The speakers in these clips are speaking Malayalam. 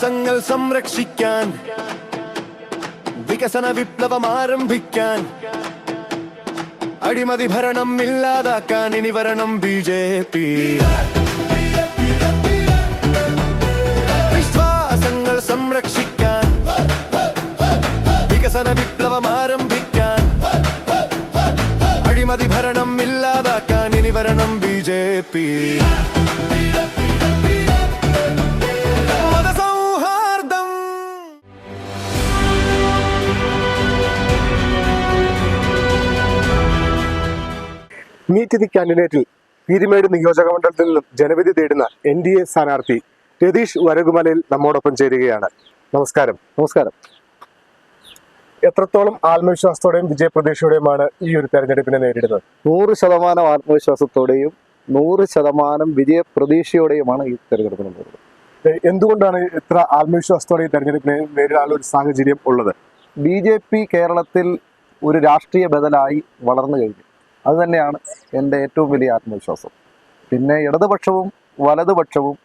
വിശ്വാസങ്ങൾ സംരക്ഷിക്കാൻ വികസന വിപ്ലവം ആരംഭിക്കാൻ അഴിമതി ഭരണം ഇല്ലാതാക്കാൻ ഇനി വരണം ബിജെപി. വിശ്വാസങ്ങൾ സംരക്ഷിക്കാൻ വികസന വിപ്ലവം ആരംഭിക്കാൻ അഴിമതി ഭരണം ഇല്ലാതാക്കാൻ ഇനി വരണം ബിജെപി. മീറ്റ് ദി കാൻഡിഡേറ്റിൽ പീരുമേട് നിയോജക മണ്ഡലത്തിൽ നിന്നും ജനവിധി തേടുന്ന NDA സ്ഥാനാർത്ഥി രതീഷ് വരകുമലയിൽ നമ്മോടൊപ്പം ചേരുകയാണ്. നമസ്കാരം. നമസ്കാരം. എത്രത്തോളം ആത്മവിശ്വാസത്തോടെയും വിജയപ്രതീക്ഷയോടെയുമാണ് ഈ ഒരു തെരഞ്ഞെടുപ്പിനെ നേരിടുന്നത്? 100% ആത്മവിശ്വാസത്തോടെയും 100% വിജയപ്രതീക്ഷയോടെയുമാണ് ഈ തെരഞ്ഞെടുപ്പിന് നേരിടുന്നത്. എന്തുകൊണ്ടാണ് ഇത്ര ആത്മവിശ്വാസത്തോടെ ഈ തെരഞ്ഞെടുപ്പിനെ നേരിടാനുള്ള ഒരു സാഹചര്യം ഉള്ളത്? BJP കേരളത്തിൽ ഒരു രാഷ്ട്രീയ ബദലായി വളർന്നു കഴിഞ്ഞു. അതുതന്നെയാണ് എൻ്റെ ഏറ്റവും വലിയ ആത്മവിശ്വാസം. പിന്നെ ഇടതുപക്ഷവും വലതുപക്ഷവും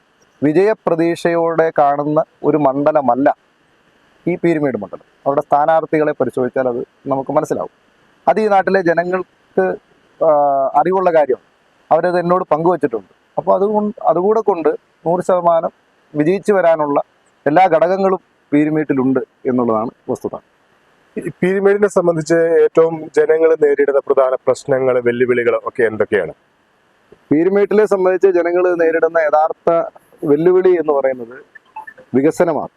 വിജയപ്രതീക്ഷയോടെ കാണുന്ന ഒരു മണ്ഡലമല്ല ഈ പീരുമേട് മണ്ഡലം. അവിടെ സ്ഥാനാർത്ഥികളെ പരിശോധിച്ചാൽ അത് നമുക്ക് മനസ്സിലാവും. അത് ഈ നാട്ടിലെ ജനങ്ങൾക്ക് അറിവുള്ള കാര്യം. അവരത് എന്നോട് പങ്കുവച്ചിട്ടുണ്ട്. അപ്പോൾ അതുകൂടെ കൊണ്ട് 100% വിജയിച്ചു വരാനുള്ള എല്ലാ ഘടകങ്ങളും പീരുമേട്ടിലുണ്ട് എന്നുള്ളതാണ് വസ്തുത. പീരുമേടിനെ സംബന്ധിച്ച് ഏറ്റവും ജനങ്ങൾ നേരിടുന്ന പ്രധാന പ്രശ്നങ്ങൾ, വെല്ലുവിളികൾ ഒക്കെ എന്തൊക്കെയാണ്? പീരുമേട്ടിലെ സംബന്ധിച്ച് ജനങ്ങൾ നേരിടുന്ന യഥാർത്ഥ വെല്ലുവിളി എന്ന് പറയുന്നത് വികസനമാണ്.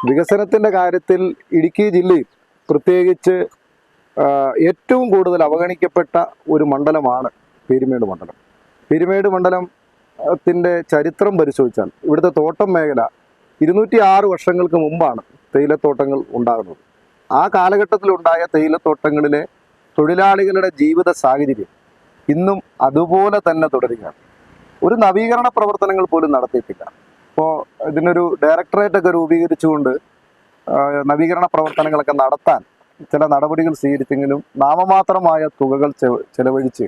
വികസനത്തിൻ്റെ കാര്യത്തിൽ ഇടുക്കി ജില്ലയിൽ പ്രത്യേകിച്ച് ഏറ്റവും കൂടുതൽ അവഗണിക്കപ്പെട്ട ഒരു മണ്ഡലമാണ് പീരുമേട് മണ്ഡലം. പീരുമേട് മണ്ഡലത്തിൻ്റെ ചരിത്രം പരിശോധിച്ചാൽ ഇവിടുത്തെ തോട്ടം മേഖല 206 വർഷങ്ങൾക്ക് മുമ്പാണ് തേയിലത്തോട്ടങ്ങൾ ഉണ്ടാകുന്നത്. ആ കാലഘട്ടത്തിലുണ്ടായ തേയിലത്തോട്ടങ്ങളിലെ തൊഴിലാളികളുടെ ജീവിത സാഹചര്യം ഇന്നും അതുപോലെ തന്നെ തുടരുകയാണ്. ഒരു നവീകരണ പ്രവർത്തനങ്ങൾ പോലും നടത്തിയിട്ടില്ല. ഇപ്പോൾ ഇതിനൊരു ഡയറക്ടറേറ്റൊക്കെ രൂപീകരിച്ചുകൊണ്ട് നവീകരണ പ്രവർത്തനങ്ങളൊക്കെ നടത്താൻ ചില നടപടികൾ സ്വീകരിച്ചെങ്കിലും നാമമാത്രമായ തുകകൾ ചെലവഴിച്ച്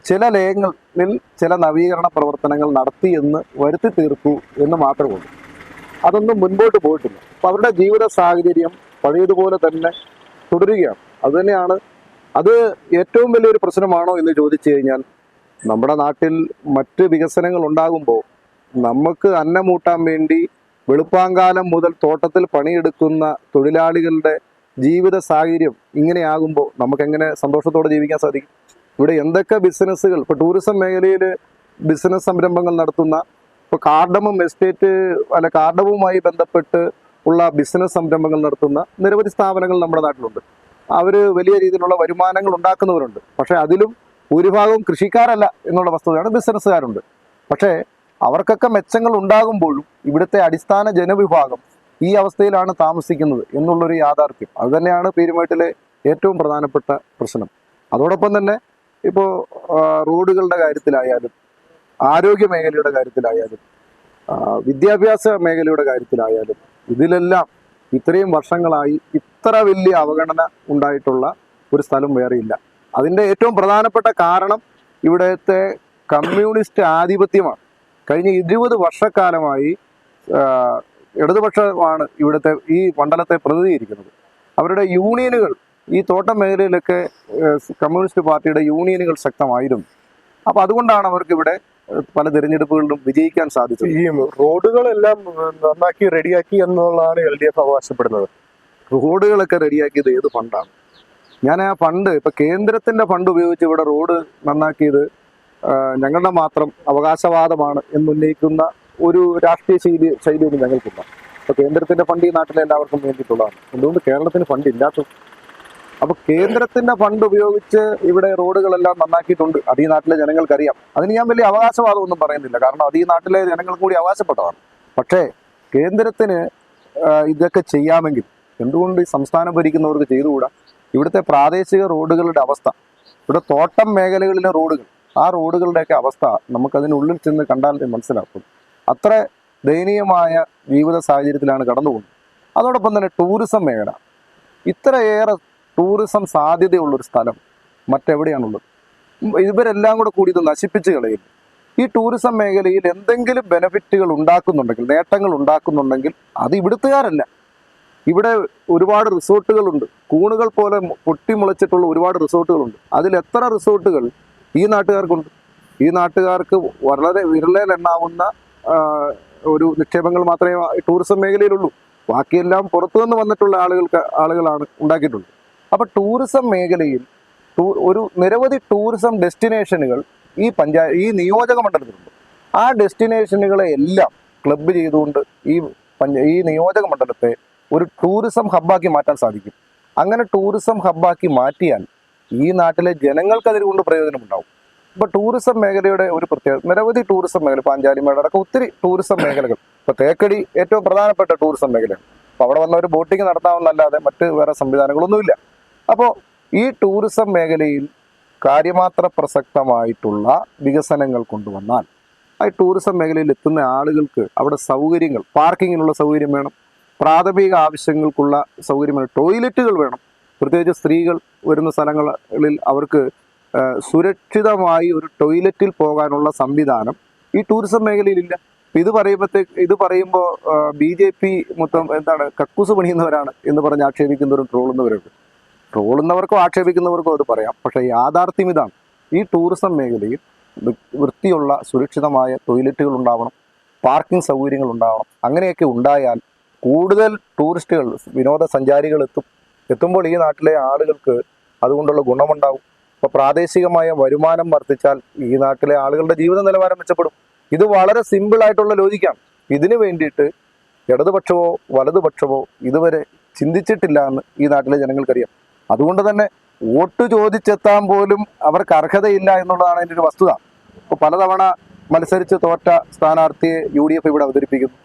ചില ലയങ്ങളിൽ ചില നവീകരണ പ്രവർത്തനങ്ങൾ നടത്തി എന്ന് വരുത്തി തീർത്തു എന്ന് മാത്രമേ ഉള്ളൂ. അതൊന്നും മുൻപോട്ട് പോയിട്ടില്ല. അപ്പോൾ അവരുടെ ജീവിത സാഹചര്യം പഴയതുപോലെ തന്നെ തുടരുകയാണ്. അതുതന്നെയാണ് അത് ഏറ്റവും വലിയൊരു പ്രശ്നമാണോ എന്ന് ചോദിച്ചു കഴിഞ്ഞാൽ, നമ്മുടെ നാട്ടിൽ മറ്റ് വികസനങ്ങൾ ഉണ്ടാകുമ്പോൾ നമുക്ക് അന്നമൂട്ടാൻ വേണ്ടി വെളുപ്പാങ്കാലം മുതൽ തോട്ടത്തിൽ പണിയെടുക്കുന്ന തൊഴിലാളികളുടെ ജീവിത സാഹചര്യം ഇങ്ങനെയാകുമ്പോൾ നമുക്കെങ്ങനെ സന്തോഷത്തോടെ ജീവിക്കാൻ സാധിക്കും? ഇവിടെ എന്തൊക്കെ ബിസിനസ്സുകൾ, ഇപ്പോൾ ടൂറിസം മേഖലയിൽ ബിസിനസ് സംരംഭങ്ങൾ നടത്തുന്ന, ഇപ്പോൾ കാർഡമം എസ്റ്റേറ്റ് കാർഡവുമായി ബന്ധപ്പെട്ട് ഉള്ള ബിസിനസ് സംരംഭങ്ങൾ നടത്തുന്ന നിരവധി സ്ഥാപനങ്ങൾ നമ്മുടെ നാട്ടിലുണ്ട്. അവർ വലിയ രീതിയിലുള്ള വരുമാനങ്ങൾ ഉണ്ടാക്കുന്നവരുണ്ട്. പക്ഷേ അതിലും ഭൂരിഭാഗവും കൃഷിക്കാരല്ല എന്നുള്ള വസ്തുതയാണ്, ബിസിനസ്സുകാരുണ്ട്. പക്ഷേ അവർക്കൊക്കെ മെച്ചങ്ങൾ ഉണ്ടാകുമ്പോഴും ഇവിടുത്തെ അടിസ്ഥാന ജനവിഭാഗം ഈ അവസ്ഥയിലാണ് താമസിക്കുന്നത് എന്നുള്ളൊരു യാഥാർത്ഥ്യം. അതുതന്നെയാണ് പീരുമേട്ടിലെ ഏറ്റവും പ്രധാനപ്പെട്ട പ്രശ്നം. അതോടൊപ്പം തന്നെ ഇപ്പോൾ റോഡുകളുടെ കാര്യത്തിലായാലും, ആരോഗ്യ മേഖലയുടെ കാര്യത്തിലായാലും, വിദ്യാഭ്യാസ മേഖലയുടെ കാര്യത്തിലായാലും, ഇതിലെല്ലാം ഇത്രയും വർഷങ്ങളായി ഇത്ര വലിയ അവഗണന ഉണ്ടായിട്ടുള്ള ഒരു സ്ഥലം വേറെയില്ല. അതിൻ്റെ ഏറ്റവും പ്രധാനപ്പെട്ട കാരണം ഇവിടുത്തെ കമ്മ്യൂണിസ്റ്റ് ആധിപത്യമാണ്. കഴിഞ്ഞ 20 വർഷക്കാലമായി ഇടതുപക്ഷമാണ് ഇവിടുത്തെ ഈ മണ്ഡലത്തെ പ്രതിനിധീകരിക്കുന്നത്. അവരുടെ യൂണിയനുകൾ ഈ തോട്ടം മേഖലയിലൊക്കെ കമ്മ്യൂണിസ്റ്റ് പാർട്ടിയുടെ യൂണിയനുകൾ ശക്തമായിരുന്നു. അപ്പോൾ അതുകൊണ്ടാണ് അവർക്ക് ഇവിടെ പല തിരഞ്ഞെടുപ്പുകളിലും വിജയിക്കാൻ സാധിച്ചത്. ഈ റോഡുകളെല്ലാം നന്നാക്കി റെഡിയാക്കി എന്നുള്ളതാണ് LDF അവകാശപ്പെടുന്നത്. റോഡുകളൊക്കെ റെഡിയാക്കിയത് ഏത് ഫണ്ടാണ്? ഞാൻ ആ ഫണ്ട്, ഇപ്പം കേന്ദ്രത്തിൻ്റെ ഫണ്ട് ഉപയോഗിച്ച് ഇവിടെ റോഡ് നന്നാക്കിയത് ഞങ്ങളുടെ മാത്രം അവകാശവാദമാണ് എന്നുന്നയിക്കുന്ന ഒരു രാഷ്ട്രീയ ശൈലിയൊന്നും ഞങ്ങൾക്കില്ല. അപ്പോൾ കേന്ദ്രത്തിൻ്റെ ഫണ്ട് ഈ നാട്ടിലെ എല്ലാവർക്കും വേണ്ടിയിട്ടുള്ളതാണ്. എന്തുകൊണ്ട് കേരളത്തിന് ഫണ്ട് ഇല്ലാത്തത്? അപ്പോൾ കേന്ദ്രത്തിന്റെ ഫണ്ട് ഉപയോഗിച്ച് ഇവിടെ റോഡുകളെല്ലാം നന്നാക്കിയിട്ടുണ്ട്. അത് ഈ നാട്ടിലെ ജനങ്ങൾക്കറിയാം. അതിന് ഞാൻ വലിയ അവകാശവാദം ഒന്നും പറയുന്നില്ല, കാരണം അത് ഈ നാട്ടിലെ ജനങ്ങൾ കൂടി അവകാശപ്പെട്ടതാണ്. പക്ഷേ കേന്ദ്രത്തിന് ഇതൊക്കെ ചെയ്യാമെങ്കിൽ എന്തുകൊണ്ട് ഈ സംസ്ഥാനം ഭരിക്കുന്നവർക്ക് ചെയ്തുകൂടാ? ഇവിടുത്തെ പ്രാദേശിക റോഡുകളുടെ അവസ്ഥ, ഇവിടെ തോട്ടം മേഖലകളിലെ റോഡുകൾ, ആ റോഡുകളുടെയൊക്കെ അവസ്ഥ നമുക്കതിനുള്ളിൽ ചെന്ന് കണ്ടാൽ മനസ്സിലാക്കും. അത്ര ദയനീയമായ ജീവിത സാഹചര്യത്തിലാണ് കടന്നുപോകുന്നത്. അതോടൊപ്പം തന്നെ ടൂറിസം മേഖല, ഇത്രയേറെ ടൂറിസം സാധ്യതയുള്ളൊരു സ്ഥലം മറ്റെവിടെയാണുള്ളത്? ഇവരെല്ലാം കൂടി ഇത് നശിപ്പിച്ച് കളയും. ഈ ടൂറിസം മേഖലയിൽ എന്തെങ്കിലും ബെനിഫിറ്റുകൾ ഉണ്ടാക്കുന്നുണ്ടെങ്കിൽ, നേട്ടങ്ങൾ ഉണ്ടാക്കുന്നുണ്ടെങ്കിൽ അത് ഇവിടുത്തുകാരല്ല. ഇവിടെ ഒരുപാട് റിസോർട്ടുകളുണ്ട്, കൂണുകൾ പോലെ പൊട്ടിമുളച്ചിട്ടുള്ള ഒരുപാട് റിസോർട്ടുകളുണ്ട്. അതിൽ എത്ര റിസോർട്ടുകൾ ഈ നാട്ടുകാർക്കുണ്ട്? ഈ നാട്ടുകാർക്ക് വളരെ വിരലിലെണ്ണാവുന്ന ഒരു നിക്ഷേപങ്ങൾ മാത്രമേ ടൂറിസം മേഖലയിലുള്ളൂ. ബാക്കിയെല്ലാം പുറത്തുനിന്ന് വന്നിട്ടുള്ള ആളുകളാണ് ഉണ്ടാക്കിയിട്ടുള്ളത്. അപ്പൊ ടൂറിസം മേഖലയിൽ ഒരു നിരവധി ടൂറിസം ഡെസ്റ്റിനേഷനുകൾ ഈ നിയോജക മണ്ഡലത്തിലുണ്ട്. ആ ഡെസ്റ്റിനേഷനുകളെ എല്ലാം ക്ലബ്ബ് ചെയ്തുകൊണ്ട് ഈ നിയോജക മണ്ഡലത്തെ ഒരു ടൂറിസം ഹബ്ബാക്കി മാറ്റാൻ സാധിക്കും. അങ്ങനെ ടൂറിസം ഹബ്ബാക്കി മാറ്റിയാൽ ഈ നാട്ടിലെ ജനങ്ങൾക്ക് അതിനുകൊണ്ട് പ്രയോജനമുണ്ടാവും. ഇപ്പൊ ടൂറിസം മേഖലയുടെ ഒരു പ്രത്യേകത, നിരവധി ടൂറിസം മേഖല, പാഞ്ചാലിമേട് അടക്കം ഒത്തിരി ടൂറിസം മേഖലകൾ. ഇപ്പൊ തേക്കടി ഏറ്റവും പ്രധാനപ്പെട്ട ടൂറിസം മേഖലയാണ്. അപ്പൊ അവിടെ വന്ന ഒരു ബോട്ടിങ് നടത്താമെന്നല്ലാതെ മറ്റ് വേറെ സംവിധാനങ്ങളൊന്നുമില്ല. അപ്പോൾ ഈ ടൂറിസം മേഖലയിൽ കാര്യമാത്ര പ്രസക്തമായിട്ടുള്ള വികസനങ്ങൾ കൊണ്ടുവന്നാൽ ആ ടൂറിസം മേഖലയിൽ എത്തുന്ന ആളുകൾക്ക് അവിടെ സൗകര്യങ്ങൾ, പാർക്കിങ്ങിനുള്ള സൗകര്യം വേണം, പ്രാഥമിക ആവശ്യങ്ങൾക്കുള്ള സൗകര്യം വേണം, ടോയ്ലറ്റുകൾ വേണം. പ്രത്യേകിച്ച് സ്ത്രീകൾ വരുന്ന സ്ഥലങ്ങളിൽ അവർക്ക് സുരക്ഷിതമായി ഒരു ടോയ്ലറ്റിൽ പോകാനുള്ള സംവിധാനം ഈ ടൂറിസം മേഖലയിലില്ല. ഇത് പറയുമ്പോൾ BJP മൊത്തം എന്താണ് കക്കൂസ് പണിയുന്നവരാണ് എന്ന് പറഞ്ഞ് ആക്ഷേപിക്കുന്നവരും ട്രോളുന്നവരുണ്ട്. ട്രോളുന്നവർക്കോ ആക്ഷേപിക്കുന്നവർക്കോ അത് പറയാം. പക്ഷേ യാഥാർത്ഥ്യം ഇതാണ്. ഈ ടൂറിസം മേഖലയിൽ വൃത്തിയുള്ള സുരക്ഷിതമായ ടോയ്ലറ്റുകൾ ഉണ്ടാവണം, പാർക്കിംഗ് സൗകര്യങ്ങൾ ഉണ്ടാവണം. അങ്ങനെയൊക്കെ ഉണ്ടായാൽ കൂടുതൽ ടൂറിസ്റ്റുകൾ, വിനോദസഞ്ചാരികൾ എത്തുമ്പോൾ ഈ നാട്ടിലെ ആളുകൾക്ക് അതുകൊണ്ടുള്ള ഗുണമുണ്ടാവും. അപ്പോൾ പ്രാദേശികമായ വരുമാനം വർദ്ധിച്ചാൽ ഈ നാട്ടിലെ ആളുകളുടെ ജീവിത നിലവാരം മെച്ചപ്പെടും. ഇത് വളരെ സിമ്പിൾ ആയിട്ടുള്ള ലോജിക്കാണ്. ഇതിനു വേണ്ടിയിട്ട് ഇടതുപക്ഷമോ വലതുപക്ഷമോ ഇതുവരെ ചിന്തിച്ചിട്ടില്ല എന്ന് ഈ നാട്ടിലെ ജനങ്ങൾക്കറിയാം. അതുകൊണ്ട് തന്നെ വോട്ട് ചോദിച്ചെത്താൻ പോലും അവർക്ക് അർഹതയില്ല എന്നുള്ളതാണ് അതിൻ്റെ ഒരു വസ്തുത. ഇപ്പോൾ പലതവണ മത്സരിച്ച് തോറ്റ സ്ഥാനാർത്ഥിയെ UDF ഇവിടെ അവതരിപ്പിക്കുന്നു.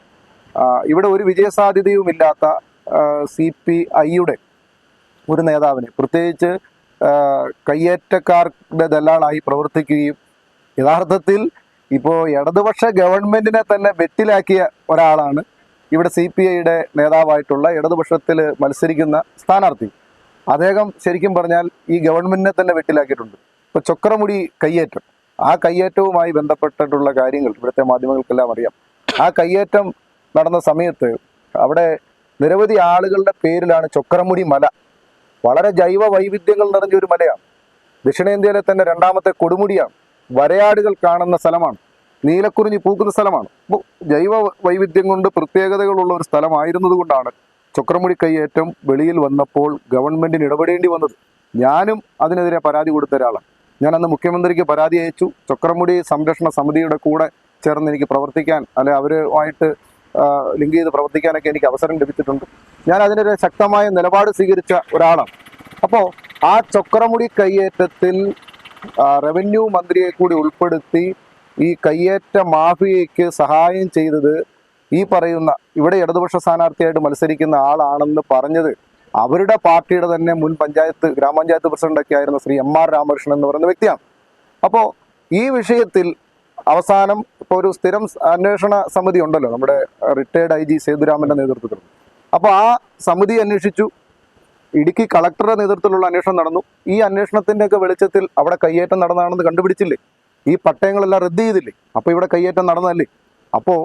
ഇവിടെ ഒരു വിജയസാധ്യതയുമില്ലാത്ത CPIയുടെ ഒരു നേതാവിനെ, പ്രത്യേകിച്ച് കയ്യേറ്റക്കാരുടെ ദല്ലാളായി പ്രവർത്തിക്കുകയും യഥാർത്ഥത്തിൽ ഇപ്പോൾ ഇടതുപക്ഷ ഗവൺമെന്റിനെ തന്നെ വെട്ടിലാക്കിയ ഒരാളാണ് ഇവിടെ CPIയുടെ നേതാവായിട്ടുള്ള ഇടതുപക്ഷത്തിൽ മത്സരിക്കുന്ന സ്ഥാനാർത്ഥി. അദ്ദേഹം ശരിക്കും പറഞ്ഞാൽ ഈ ഗവൺമെന്റിനെ തന്നെ വെട്ടിലാക്കിയിട്ടുണ്ട്. ഇപ്പോൾ ചൊക്രമുടി കയ്യേറ്റം, ആ കയ്യേറ്റവുമായി ബന്ധപ്പെട്ടിട്ടുള്ള കാര്യങ്ങൾ ഇവിടുത്തെ മാധ്യമങ്ങൾക്കെല്ലാം അറിയാം. ആ കയ്യേറ്റം നടന്ന സമയത്ത് അവിടെ നിരവധി ആളുകളുടെ പേരിലാണ് ചൊക്രമുടി മല. വളരെ ജൈവ വൈവിധ്യങ്ങൾ നിറഞ്ഞ ഒരു മലയാണ്. ദക്ഷിണേന്ത്യയിലെ തന്നെ രണ്ടാമത്തെ കൊടുമുടിയാണ്. വരയാടുകൾ കാണുന്ന സ്ഥലമാണ്, നീലക്കുറിഞ്ഞി പൂക്കുന്ന സ്ഥലമാണ്. അപ്പോൾ ജൈവ വൈവിധ്യം കൊണ്ട് പ്രത്യേകതകളുള്ള ഒരു സ്ഥലമായിരുന്നത് കൊണ്ടാണ് ചൊക്രമുടി കയ്യേറ്റം വെളിയിൽ വന്നപ്പോൾ ഗവൺമെന്റിന് ഇടപെടേണ്ടി വന്നത്. ഞാനും അതിനെതിരെ പരാതി കൊടുത്ത ഒരാളാണ്. ഞാൻ അന്ന് മുഖ്യമന്ത്രിക്ക് പരാതി അയച്ചു. ചൊക്രമുടി സംരക്ഷണ സമിതിയുടെ കൂടെ ചേർന്ന് എനിക്ക് പ്രവർത്തിക്കാൻ, അവരുമായിട്ട് ലിങ്ക് ചെയ്ത് പ്രവർത്തിക്കാനൊക്കെ എനിക്ക് അവസരം ലഭിച്ചിട്ടുണ്ട്. ഞാൻ അതിനെതിരെ ശക്തമായ നിലപാട് സ്വീകരിച്ച ഒരാളാണ്. അപ്പോൾ ആ ചൊക്രമുടി കയ്യേറ്റത്തിൽ റവന്യൂ മന്ത്രിയെ കൂടി ഉൾപ്പെടുത്തി ഈ കയ്യേറ്റ മാഫിയയ്ക്ക് സഹായം ചെയ്തത് ഈ പറയുന്ന ഇവിടെ ഇടതുപക്ഷ സ്ഥാനാർത്ഥിയായിട്ട് മത്സരിക്കുന്ന ആളാണെന്ന് പറഞ്ഞത് അവരുടെ പാർട്ടിയുടെ തന്നെ മുൻ ഗ്രാമപഞ്ചായത്ത് പ്രസിഡന്റൊക്കെ ആയിരുന്ന ശ്രീ MR രാമകൃഷ്ണൻ എന്ന് പറയുന്ന വ്യക്തിയാണ്. അപ്പോൾ ഈ വിഷയത്തിൽ അവസാനം ഇപ്പോൾ ഒരു സ്ഥിരം അന്വേഷണ സമിതി ഉണ്ടല്ലോ, നമ്മുടെ റിട്ടയർഡ് IG സേതുരാമന്റെ നേതൃത്വത്തിൽ. അപ്പോൾ ആ സമിതി അന്വേഷിച്ചു. ഇടുക്കി കളക്ടറുടെ നേതൃത്വത്തിലുള്ള അന്വേഷണം നടന്നു. ഈ അന്വേഷണത്തിൻ്റെയൊക്കെ വെളിച്ചത്തിൽ അവിടെ കയ്യേറ്റം നടന്നതാണെന്ന് കണ്ടുപിടിച്ചില്ലേ? ഈ പട്ടയങ്ങളെല്ലാം റദ്ദ് ചെയ്തില്ലേ? അപ്പോൾ ഇവിടെ കയ്യേറ്റം നടന്നതല്ലേ? അപ്പോൾ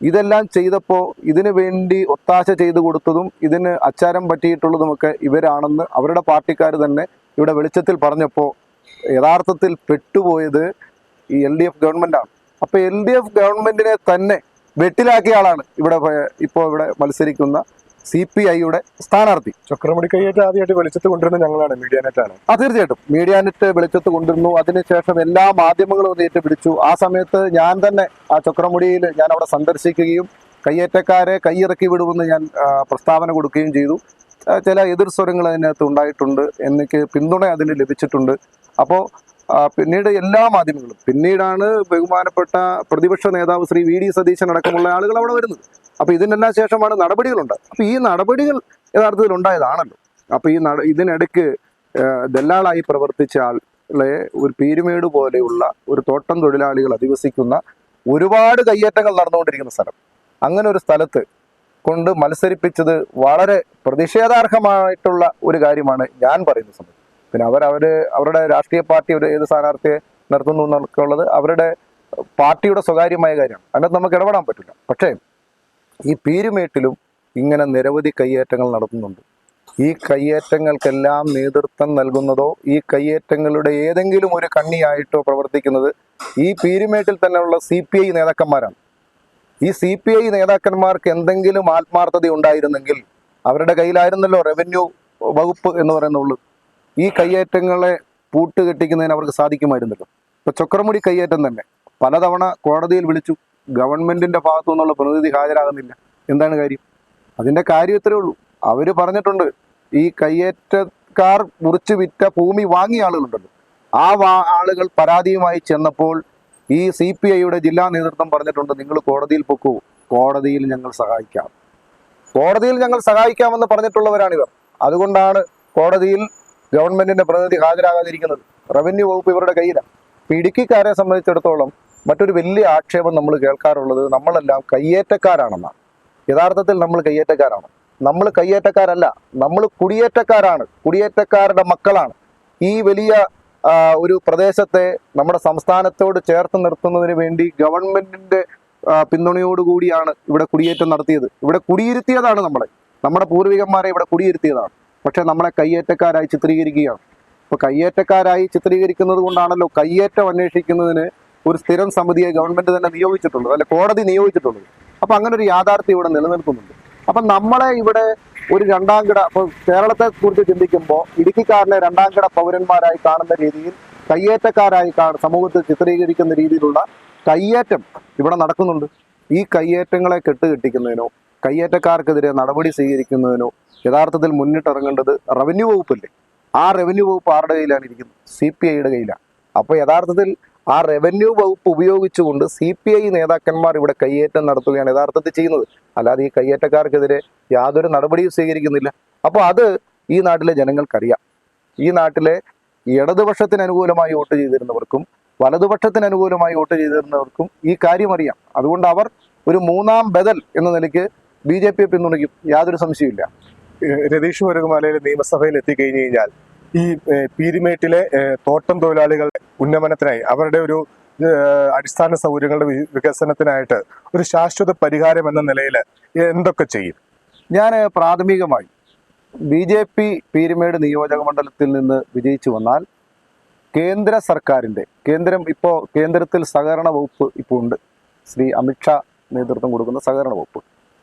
ഇതെല്ലാം ചെയ്തപ്പോൾ ഇതിനു വേണ്ടി ഒത്താശ ചെയ്തു കൊടുത്തതും ഇതിന് അച്ചാരം പറ്റിയിട്ടുള്ളതുമൊക്കെ ഇവരാണെന്ന് അവരുടെ പാർട്ടിക്കാർ തന്നെ ഇവിടെ വെളിച്ചത്തിൽ പറഞ്ഞപ്പോൾ യഥാർത്ഥത്തിൽ പെട്ടുപോയത് ഈ LDF ഗവൺമെന്റാണ്. അപ്പോൾ LDF ഗവൺമെന്റിനെ തന്നെ വെട്ടിലാക്കിയ ആളാണ് ഇപ്പോൾ ഇവിടെ മത്സരിക്കുന്ന CPIയുടെ സ്ഥാനാർത്ഥി. ചക്രമുടി കയ്യേറ്റം ആദ്യമായിട്ട് വെളിച്ചത്ത് കൊണ്ടുവരുന്നത് ഞങ്ങളാണ്, മീഡിയാനെറ്റാണ്. തീർച്ചയായിട്ടും മീഡിയാനെറ്റ് വെളിച്ചത്ത് കൊണ്ടിരുന്നു. അതിനുശേഷം എല്ലാ മാധ്യമങ്ങളും അത് ഏറ്റുപിടിച്ചു. ആ സമയത്ത് ഞാൻ തന്നെ ആ ചക്രമുടിയിൽ ഞാൻ അവിടെ സന്ദർശിക്കുകയും കയ്യേറ്റക്കാരെ കൈയിറക്കി വിടുമെന്ന് ഞാൻ പ്രസ്താവന കൊടുക്കുകയും ചെയ്തു. ചില എതിർസ്വരങ്ങൾ അതിനകത്ത് ഉണ്ടായിട്ടുണ്ട്, എനിക്ക് പിന്തുണ അതിന് ലഭിച്ചിട്ടുണ്ട്. അപ്പോൾ പിന്നീട് എല്ലാ മാധ്യമങ്ങളും, പിന്നീടാണ് ബഹുമാനപ്പെട്ട പ്രതിപക്ഷ നേതാവ് ശ്രീ VD സതീശൻ അടക്കമുള്ള ആളുകൾ അവിടെ വരുന്നത്. അപ്പോൾ ഇതിനെല്ലാം ശേഷമാണ് നടപടികളുണ്ട്. അപ്പോൾ ഈ നടപടികൾ യഥാർത്ഥത്തിൽ ഉണ്ടായതാണല്ലോ. അപ്പോൾ ഇതിനിടയ്ക്ക് ദല്ലാളായി പ്രവർത്തിച്ച ആളെ ഒരു പീരുമേട് പോലെയുള്ള ഒരു തോട്ടം തൊഴിലാളികൾ അധിവസിക്കുന്ന ഒരുപാട് കയ്യേറ്റങ്ങൾ നടന്നുകൊണ്ടിരിക്കുന്ന സ്ഥലം, അങ്ങനെ ഒരു സ്ഥലത്ത് കൊണ്ട് മത്സരിപ്പിച്ചത് വളരെ പ്രതിഷേധാർഹമായിട്ടുള്ള ഒരു കാര്യമാണ് ഞാൻ പറയുന്ന സമയത്ത്. പിന്നെ അവരുടെ രാഷ്ട്രീയ പാർട്ടി ഏത് സ്ഥാനാർത്ഥിയെ നിർത്തുന്നു എന്നൊക്കെ ഉള്ളത് അവരുടെ പാർട്ടിയുടെ സ്വകാര്യമായ കാര്യമാണ്, അതിനകത്ത് നമുക്ക് ഇടപെടാൻ പറ്റില്ല. പക്ഷേ ഈ പീരുമേട്ടിലും ഇങ്ങനെ നിരവധി കയ്യേറ്റങ്ങൾ നടത്തുന്നുണ്ട്. ഈ കയ്യേറ്റങ്ങൾക്കെല്ലാം നേതൃത്വം നൽകുന്നതോ ഈ കയ്യേറ്റങ്ങളുടെ ഏതെങ്കിലും ഒരു കണ്ണിയായിട്ടോ പ്രവർത്തിക്കുന്നത് ഈ പീരുമേട്ടിൽ തന്നെയുള്ള CPI നേതാക്കന്മാരാണ്. ഈ CPI നേതാക്കന്മാർക്ക് എന്തെങ്കിലും ആത്മാർത്ഥത ഉണ്ടായിരുന്നെങ്കിൽ അവരുടെ കയ്യിലായിരുന്നല്ലോ റവന്യൂ വകുപ്പ് എന്ന് പറയുന്നുള്ളൂ. ഈ കയ്യേറ്റങ്ങളെ പൂട്ടുകെട്ടിക്കുന്നതിന് അവർക്ക് സാധിക്കുമായിരുന്നല്ലോ. ഇപ്പൊ ചൊക്രമുടി കയ്യേറ്റം തന്നെ പലതവണ കോടതിയിൽ വിളിച്ചു, ഗവൺമെന്റിന്റെ ഭാഗത്തു നിന്നുള്ള പ്രതിനിധി ഹാജരാകുന്നില്ല. എന്താണ് കാര്യം? അതിന്റെ കാര്യം ഇത്രേ ഉള്ളൂ. അവര് പറഞ്ഞിട്ടുണ്ട്, ഈ കയ്യേറ്റക്കാർ മുറിച്ചു വിറ്റ ഭൂമി വാങ്ങിയ ആളുകളുണ്ടല്ലോ, ആ ആളുകൾ പരാതിയുമായി ചെന്നപ്പോൾ ഈ CPIയുടെ ജില്ലാ നേതൃത്വം പറഞ്ഞിട്ടുണ്ട്, നിങ്ങൾ കോടതിയിൽ പൊക്കൂ, കോടതിയിൽ ഞങ്ങൾ സഹായിക്കാം, കോടതിയിൽ ഞങ്ങൾ സഹായിക്കാമെന്ന് പറഞ്ഞിട്ടുള്ളവരാണിവർ. അതുകൊണ്ടാണ് കോടതിയിൽ ഗവൺമെന്റിന്റെ പ്രതിനിധി ഹാജരാകാതിരിക്കുന്നത്. റവന്യൂ വകുപ്പ് ഇവരുടെ കയ്യിലാണ്. ഇപ്പൊ ഇടുക്കിക്കാരെ സംബന്ധിച്ചിടത്തോളം മറ്റൊരു വലിയ ആക്ഷേപം നമ്മൾ കേൾക്കാറുള്ളത് നമ്മളെല്ലാം കയ്യേറ്റക്കാരാണെന്നാണ്. യഥാർത്ഥത്തിൽ നമ്മൾ കയ്യേറ്റക്കാരാണ്? നമ്മൾ കയ്യേറ്റക്കാരല്ല, നമ്മൾ കുടിയേറ്റക്കാരാണ്, കുടിയേറ്റക്കാരുടെ മക്കളാണ്. ഈ വലിയ ഒരു പ്രദേശത്തെ നമ്മുടെ സംസ്ഥാനത്തോട് ചേർത്ത് നിർത്തുന്നതിന് വേണ്ടി ഗവൺമെന്റിന്റെ പിന്തുണയോടുകൂടിയാണ് ഇവിടെ കുടിയേറ്റം നടത്തിയത്. ഇവിടെ കുടിയിരുത്തിയതാണ് നമ്മുടെ പൂർവികന്മാരെ ഇവിടെ കുടിയിരുത്തിയതാണ്. പക്ഷെ നമ്മളെ കയ്യേറ്റക്കാരായി ചിത്രീകരിക്കുകയാണ്. ഇപ്പൊ കയ്യേറ്റക്കാരായി ചിത്രീകരിക്കുന്നത് കൊണ്ടാണല്ലോ കയ്യേറ്റം അന്വേഷിക്കുന്നതിന് ഒരു സ്ഥിരം സമിതിയെ ഗവൺമെന്റ് തന്നെ നിയോഗിച്ചിട്ടുള്ളത്, അല്ലെ കോടതി നിയോഗിച്ചിട്ടുള്ളത്. അപ്പൊ അങ്ങനെ ഒരു യാഥാർത്ഥ്യം ഇവിടെ നിലനിൽക്കുന്നുണ്ട്. അപ്പൊ നമ്മളെ ഇവിടെ ഒരു രണ്ടാം കിട, ഇപ്പൊ കേരളത്തെ കുറിച്ച് ചിന്തിക്കുമ്പോൾ ഇടുക്കിക്കാരനെ രണ്ടാം കിട പൗരന്മാരായി കാണുന്ന രീതിയിൽ കയ്യേറ്റക്കാരായി സമൂഹത്തിൽ ചിത്രീകരിക്കുന്ന രീതിയിലുള്ള കയ്യേറ്റം ഇവിടെ നടക്കുന്നുണ്ട്. ഈ കയ്യേറ്റങ്ങളെ കെട്ടുകെട്ടിക്കുന്നതിനോ കയ്യേറ്റക്കാർക്കെതിരെ നടപടി സ്വീകരിക്കുന്നതിനോ യഥാർത്ഥത്തിൽ മുന്നിട്ടിറങ്ങേണ്ടത് റവന്യൂ വകുപ്പല്ലേ. ആ റവന്യൂ വകുപ്പ് ആരുടെ കയ്യിലാണ് ഇരിക്കുന്നത്? CPIയുടെ കയ്യിലാണ്. അപ്പോൾ യഥാർത്ഥത്തിൽ ആ റവന്യൂ വകുപ്പ് ഉപയോഗിച്ചുകൊണ്ട് CPI നേതാക്കന്മാർ ഇവിടെ കയ്യേറ്റം നടത്തുകയാണ് യഥാർത്ഥത്തിൽ ചെയ്യുന്നത്. അല്ലാതെ ഈ കയ്യേറ്റക്കാർക്കെതിരെ യാതൊരു നടപടിയും സ്വീകരിക്കുന്നില്ല. അപ്പോൾ അത് ഈ നാട്ടിലെ ജനങ്ങൾക്കറിയാം. ഈ നാട്ടിലെ ഇടതുപക്ഷത്തിന് അനുകൂലമായി വോട്ട് ചെയ്തിരുന്നവർക്കും വലതുപക്ഷത്തിന് അനുകൂലമായി വോട്ട് ചെയ്തിരുന്നവർക്കും ഈ കാര്യം അറിയാം. അതുകൊണ്ട് അവർ ഒരു മൂന്നാം ബദൽ എന്ന നിലയ്ക്ക് BJPയെ പിന്തുണയ്ക്കും, യാതൊരു സംശയമില്ല. രതീഷ് വരകുമലയിൽ നിയമസഭയിൽ എത്തിക്കഴിഞ്ഞു കഴിഞ്ഞാൽ ഈ പീരുമേട്ടിലെ തോട്ടം തൊഴിലാളികളുടെ ഉന്നമനത്തിനായി അവരുടെ ഒരു അടിസ്ഥാന സൗകര്യങ്ങളുടെ വികസനത്തിനായിട്ട് ഒരു ശാശ്വത പരിഹാരം എന്ന നിലയിൽ എന്തൊക്കെ ചെയ്യും? ഞാൻ പ്രാഥമികമായി BJP പീരുമേട് നിയോജക മണ്ഡലത്തിൽ നിന്ന് വിജയിച്ചു വന്നാൽ കേന്ദ്ര സർക്കാരിൻ്റെ കേന്ദ്രത്തിൽ സഹകരണ വകുപ്പ് ഇപ്പോൾ ഉണ്ട്, ശ്രീ അമിത്ഷാ നേതൃത്വം കൊടുക്കുന്ന സഹകരണ വകുപ്പ്.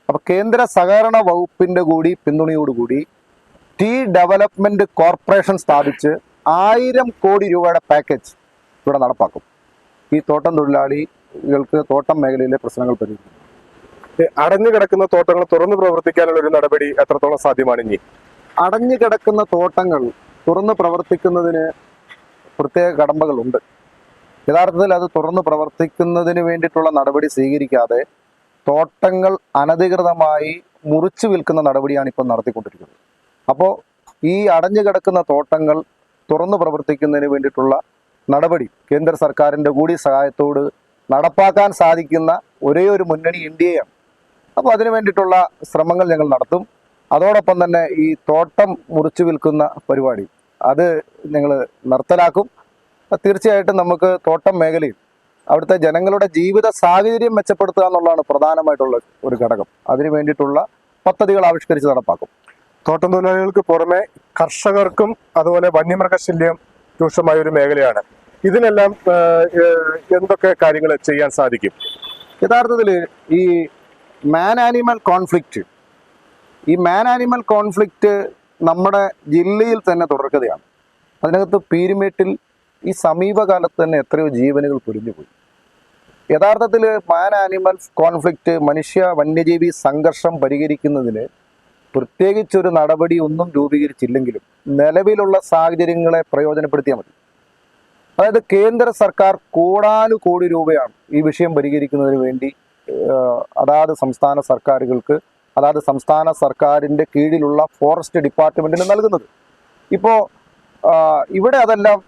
അപ്പോൾ കേന്ദ്ര സഹകരണ വകുപ്പിൻ്റെ കൂടി പിന്തുണയോടുകൂടി ടീ ഡെവലപ്മെന്റ് കോർപ്പറേഷൻ സ്ഥാപിച്ച് 1000 കോടി രൂപയുടെ പാക്കേജ് ഇവിടെ നടപ്പാക്കും. ഈ തോട്ടം തൊഴിലാളികൾക്ക് തോട്ടം മേഖലയിലെ പ്രശ്നങ്ങൾ പരിഹരിക്കും. അടഞ്ഞു കിടക്കുന്ന തോട്ടങ്ങൾ തുറന്നു പ്രവർത്തിക്കാനുള്ള ഒരു നടപടി എത്രത്തോളം സാധ്യമാണ്? ഇനി അടഞ്ഞു കിടക്കുന്ന തോട്ടങ്ങൾ തുറന്നു പ്രവർത്തിക്കുന്നതിന് പ്രത്യേക കടമ്പകളുണ്ട്. യഥാർത്ഥത്തിൽ അത് തുറന്നു പ്രവർത്തിക്കുന്നതിന് വേണ്ടിയിട്ടുള്ള നടപടി സ്വീകരിക്കാതെ തോട്ടങ്ങൾ അനധികൃതമായി മുറിച്ചു വിൽക്കുന്ന നടപടിയാണ് ഇപ്പോൾ നടത്തിക്കൊണ്ടിരിക്കുന്നത്. അപ്പോൾ ഈ അടഞ്ഞു കിടക്കുന്ന തോട്ടങ്ങൾ തുറന്നു പ്രവർത്തിക്കുന്നതിന് വേണ്ടിയിട്ടുള്ള നടപടി കേന്ദ്ര സർക്കാരിൻ്റെ കൂടി സഹായത്തോട് നടപ്പാക്കാൻ സാധിക്കുന്ന ഒരേ ഒരു മുന്നണി NDA-യാണ്. അപ്പോൾ അതിനു വേണ്ടിയിട്ടുള്ള ശ്രമങ്ങൾ ഞങ്ങൾ നടത്തും. അതോടൊപ്പം തന്നെ ഈ തോട്ടം മുറിച്ചു വിൽക്കുന്ന പരിപാടി അത് ഞങ്ങൾ നിർത്തലാക്കും. തീർച്ചയായിട്ടും നമുക്ക് തോട്ടം മേഖലയിൽ അവിടുത്തെ ജനങ്ങളുടെ ജീവിത സാഹചര്യം മെച്ചപ്പെടുത്തുക എന്നുള്ളതാണ് പ്രധാനമായിട്ടുള്ള ഒരു ഘടകം. അതിനു വേണ്ടിയിട്ടുള്ള പദ്ധതികൾ ആവിഷ്കരിച്ച് നടപ്പാക്കും. തോട്ടം തൊഴിലാളികൾക്ക് പുറമെ കർഷകർക്കും അതുപോലെ വന്യമൃഗശല്യം രൂക്ഷമായ ഒരു മേഖലയാണ്. ഇതിനെല്ലാം എന്തൊക്കെ കാര്യങ്ങൾ ചെയ്യാൻ സാധിക്കും? യഥാർത്ഥത്തിൽ ഈ മാൻ ആനിമൽ കോൺഫ്ലിക്റ്റ് നമ്മുടെ ജില്ലയിൽ തന്നെ തുടർക്കഥയാണ്. അതിനകത്ത് പീരുമേട്ടിൽ ഈ സമീപകാലത്ത് തന്നെ എത്രയോ ജീവനുകൾ പൊലിഞ്ഞുപോയി. യഥാർത്ഥത്തിൽ മാൻ ആനിമൽ കോൺഫ്ലിക്റ്റ് മനുഷ്യ വന്യജീവി സംഘർഷം പരിഹരിക്കുന്നതിന് പ്രത്യേകിച്ചൊരു നടപടി ഒന്നും രൂപീകരിച്ചില്ലെങ്കിലും നിലവിലുള്ള സാഹചര്യങ്ങളെ പ്രയോജനപ്പെടുത്തിയാൽ മതി. അതായത് കേന്ദ്ര സർക്കാർ കോടാനുകോടി രൂപയാണ് ഈ വിഷയം പരിഹരിക്കുന്നതിന് വേണ്ടി അതാത് സംസ്ഥാന സർക്കാരുകൾക്ക് അതാത് സംസ്ഥാന സർക്കാരിൻ്റെ കീഴിലുള്ള ഫോറസ്റ്റ് ഡിപ്പാർട്ട്മെൻറ്റിന് നൽകുന്നത്. ഇപ്പോൾ ഇവിടെ അതെല്ലാം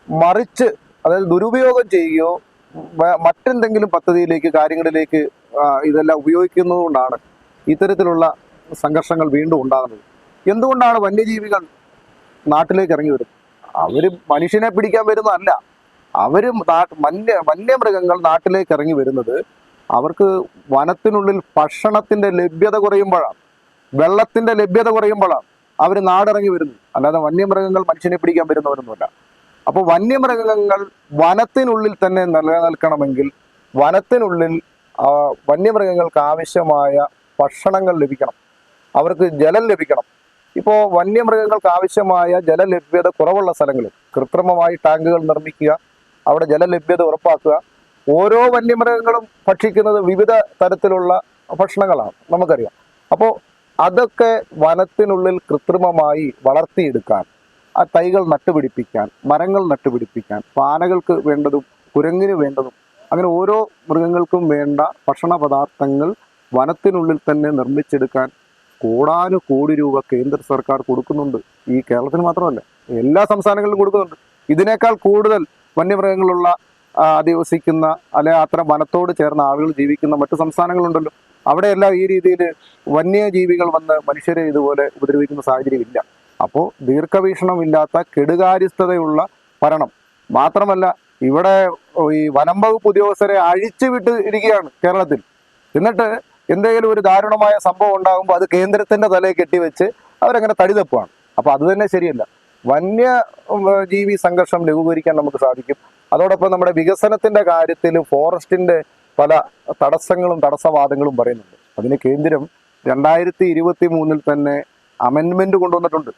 മറിച്ച് അതായത് ദുരുപയോഗം ചെയ്യുകയോ മറ്റെന്തെങ്കിലും പദ്ധതിയിലേക്ക് കാര്യങ്ങളിലേക്ക് ഇതെല്ലാം ഉപയോഗിക്കുന്നതുകൊണ്ടാണ് ഇത്തരത്തിലുള്ള സംഘർഷങ്ങൾ വീണ്ടും ഉണ്ടാകുന്നത്. എന്തുകൊണ്ടാണ് വന്യജീവികൾ നാട്ടിലേക്ക് ഇറങ്ങി വരുന്നത്? അവർ മനുഷ്യനെ പിടിക്കാൻ വരുന്നതല്ല, അവര് വന്യമൃഗങ്ങൾ നാട്ടിലേക്ക് ഇറങ്ങി വരുന്നത് അവർക്ക് വനത്തിനുള്ളിൽ ഭക്ഷണത്തിന്റെ ലഭ്യത കുറയുമ്പോഴാണ്, വെള്ളത്തിന്റെ ലഭ്യത കുറയുമ്പോഴാണ് അവർ നാടിറങ്ങി വരുന്നത്. അല്ലാതെ വന്യമൃഗങ്ങൾ മനുഷ്യനെ പിടിക്കാൻ വരുന്നവരൊന്നുമല്ല. അപ്പോൾ വന്യമൃഗങ്ങൾ വനത്തിനുള്ളിൽ തന്നെ നിലനിൽക്കണമെങ്കിൽ വനത്തിനുള്ളിൽ വന്യമൃഗങ്ങൾക്ക് ആവശ്യമായ ഭക്ഷണങ്ങൾ ലഭിക്കണം, അവർക്ക് ജലം ലഭിക്കണം. ഇപ്പോൾ വന്യമൃഗങ്ങൾക്ക് ആവശ്യമായ ജലലഭ്യത കുറവുള്ള സ്ഥലങ്ങളിൽ കൃത്രിമമായി ടാങ്കുകൾ നിർമ്മിക്കുക, അവിടെ ജലലഭ്യത ഉറപ്പാക്കുക. ഓരോ വന്യമൃഗങ്ങളും ഭക്ഷിക്കുന്നത് വിവിധ തരത്തിലുള്ള ഭക്ഷണങ്ങളാണ്, നമുക്കറിയാം. അപ്പോൾ അതൊക്കെ വനത്തിനുള്ളിൽ കൃത്രിമമായി വളർത്തിയെടുക്കാൻ, ആ തൈകൾ നട്ടുപിടിപ്പിക്കാൻ, മരങ്ങൾ നട്ടുപിടിപ്പിക്കാൻ, പാനകൾക്ക് വേണ്ടതും കുരങ്ങിന് വേണ്ടതും, അങ്ങനെ ഓരോ മൃഗങ്ങൾക്കും വേണ്ട ഭക്ഷണ പദാർത്ഥങ്ങൾ വനത്തിനുള്ളിൽ തന്നെ നിർമ്മിച്ചെടുക്കാൻ കോടാനുകോടി രൂപ കേന്ദ്ര സർക്കാർ കൊടുക്കുന്നുണ്ട്. ഈ കേരളത്തിന് മാത്രമല്ല, എല്ലാ സംസ്ഥാനങ്ങളിലും കൊടുക്കുന്നുണ്ട്. ഇതിനേക്കാൾ കൂടുതൽ വന്യമൃഗങ്ങളുള്ള അധിവസിക്കുന്ന അല്ലെ അത്തരം വനത്തോട് ചേർന്ന ആളുകൾ ജീവിക്കുന്ന മറ്റു സംസ്ഥാനങ്ങളുണ്ടല്ലോ. അവിടെയെല്ലാം ഈ രീതിയിൽ വന്യജീവികൾ വന്ന് മനുഷ്യരെ ഇതുപോലെ ഉപദ്രവിക്കുന്ന സാഹചര്യമില്ല. അപ്പോൾ ദീർഘവീക്ഷണമില്ലാത്ത കെടുകാര്യസ്ഥതയുള്ള ഭരണം മാത്രമല്ല, ഇവിടെ ഈ വനം വകുപ്പ് ഉദ്യോഗസ്ഥരെ അഴിച്ചുവിട്ട് ഇരിക്കുകയാണ് കേരളത്തിൽ. എന്നിട്ട് എന്തെങ്കിലും ഒരു ദാരുണമായ സംഭവം ഉണ്ടാകുമ്പോൾ അത് കേന്ദ്രത്തിന്റെ തലയിൽ കെട്ടിവെച്ച് അവരങ്ങനെ തടിതപ്പാണ്. അപ്പോൾ അത് തന്നെ ശരിയല്ല. വന്യജീവി സംഘർഷം ലഘൂകരിക്കാൻ നമുക്ക് സാധിക്കും. അതോടൊപ്പം നമ്മുടെ വികസനത്തിന്റെ കാര്യത്തിൽ ഫോറസ്റ്റിന്റെ പല തടസ്സവാദങ്ങളും പറയുന്നുണ്ട്. അതിന് കേന്ദ്രം 2023 തന്നെ അമെൻമെന്റ് കൊണ്ടുവന്നിട്ടുണ്ട്.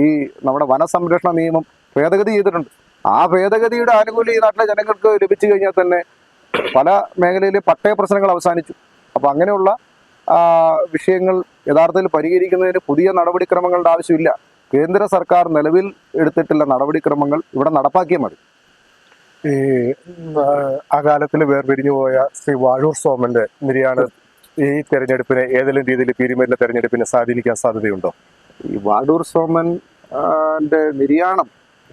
ഈ നമ്മുടെ വനസംരക്ഷണ നിയമം ഭേദഗതി ചെയ്തിട്ടുണ്ട്. ആ ഭേദഗതിയുടെ ആനുകൂല്യം ഈ നാട്ടിലെ ജനങ്ങൾക്ക് ലഭിച്ചു കഴിഞ്ഞാൽ തന്നെ പല മേഖലയിലെ പട്ടയ പ്രശ്നങ്ങൾ അവസാനിച്ചു. അപ്പൊ അങ്ങനെയുള്ള വിഷയങ്ങൾ യഥാർത്ഥത്തിൽ പരിഹരിക്കുന്നതിന് പുതിയ നടപടിക്രമങ്ങളുടെ ആവശ്യമില്ല. കേന്ദ്ര സർക്കാർ നിലവിൽ എടുത്തിട്ടുള്ള നടപടിക്രമങ്ങൾ ഇവിടെ നടപ്പാക്കിയാൽ മതി. ഈ ആ കാലത്തിൽ വേർപിരിഞ്ഞു പോയ ശ്രീ വാഴൂർ സോമന്റെ നിര്യാണ ഈ തെരഞ്ഞെടുപ്പിനെ ഏതെങ്കിലും രീതിയിൽ പീരുമേട്ടിലെ തെരഞ്ഞെടുപ്പിനെ സ്വാധീനിക്കാൻ സാധ്യതയുണ്ടോ? ഈ വാഴൂർ സോമന്റെ നിര്യാണം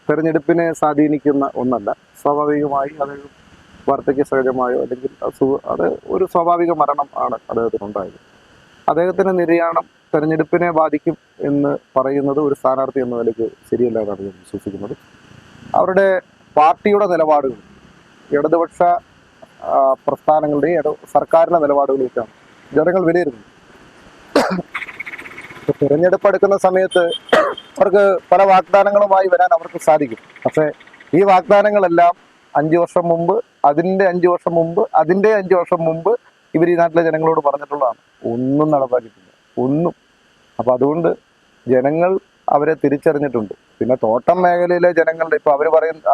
തെരഞ്ഞെടുപ്പിനെ സ്വാധീനിക്കുന്ന ഒന്നല്ല. സ്വാഭാവികമായി അത് വാർദ്ധക്യ സഹജമായോ അല്ലെങ്കിൽ അത് ഒരു സ്വാഭാവിക മരണം ആണ് അദ്ദേഹത്തിനുണ്ടായത്. അദ്ദേഹത്തിന്റെ നിര്യാണം തെരഞ്ഞെടുപ്പിനെ ബാധിക്കും എന്ന് പറയുന്നത് ഒരു സ്ഥാനാർത്ഥി എന്ന നിലയ്ക്ക് ശരിയല്ല എന്നാണ് ഞാൻ വിശ്വസിക്കുന്നത്. അവരുടെ പാർട്ടിയുടെ നിലപാടുകൾ, ഇടതുപക്ഷ പ്രസ്ഥാനങ്ങളുടെയും സർക്കാരിന്റെ നിലപാടുകൾ വെച്ചാണ് ജനങ്ങൾ വിലയിരുത്തുന്നത്. തിരഞ്ഞെടുപ്പ് എടുക്കുന്ന സമയത്ത് അവർക്ക് പല വാഗ്ദാനങ്ങളുമായി വരാൻ അവർക്ക് സാധിക്കും. പക്ഷേ ഈ വാഗ്ദാനങ്ങളെല്ലാം 5 വർഷം മുമ്പ്, അതിൻ്റെ 5 വർഷം മുമ്പ്, അതിൻ്റെ 5 വർഷം മുമ്പ് ഇവർ ഈ നാട്ടിലെ ജനങ്ങളോട് പറഞ്ഞിട്ടുള്ളതാണ്. ഒന്നും നടപ്പാക്കിയിട്ടില്ല, ഒന്നും. അപ്പം അതുകൊണ്ട് ജനങ്ങൾ അവരെ തിരിച്ചറിഞ്ഞിട്ടുണ്ട്. പിന്നെ തോട്ടം മേഖലയിലെ ജനങ്ങളുടെ ഇപ്പോൾ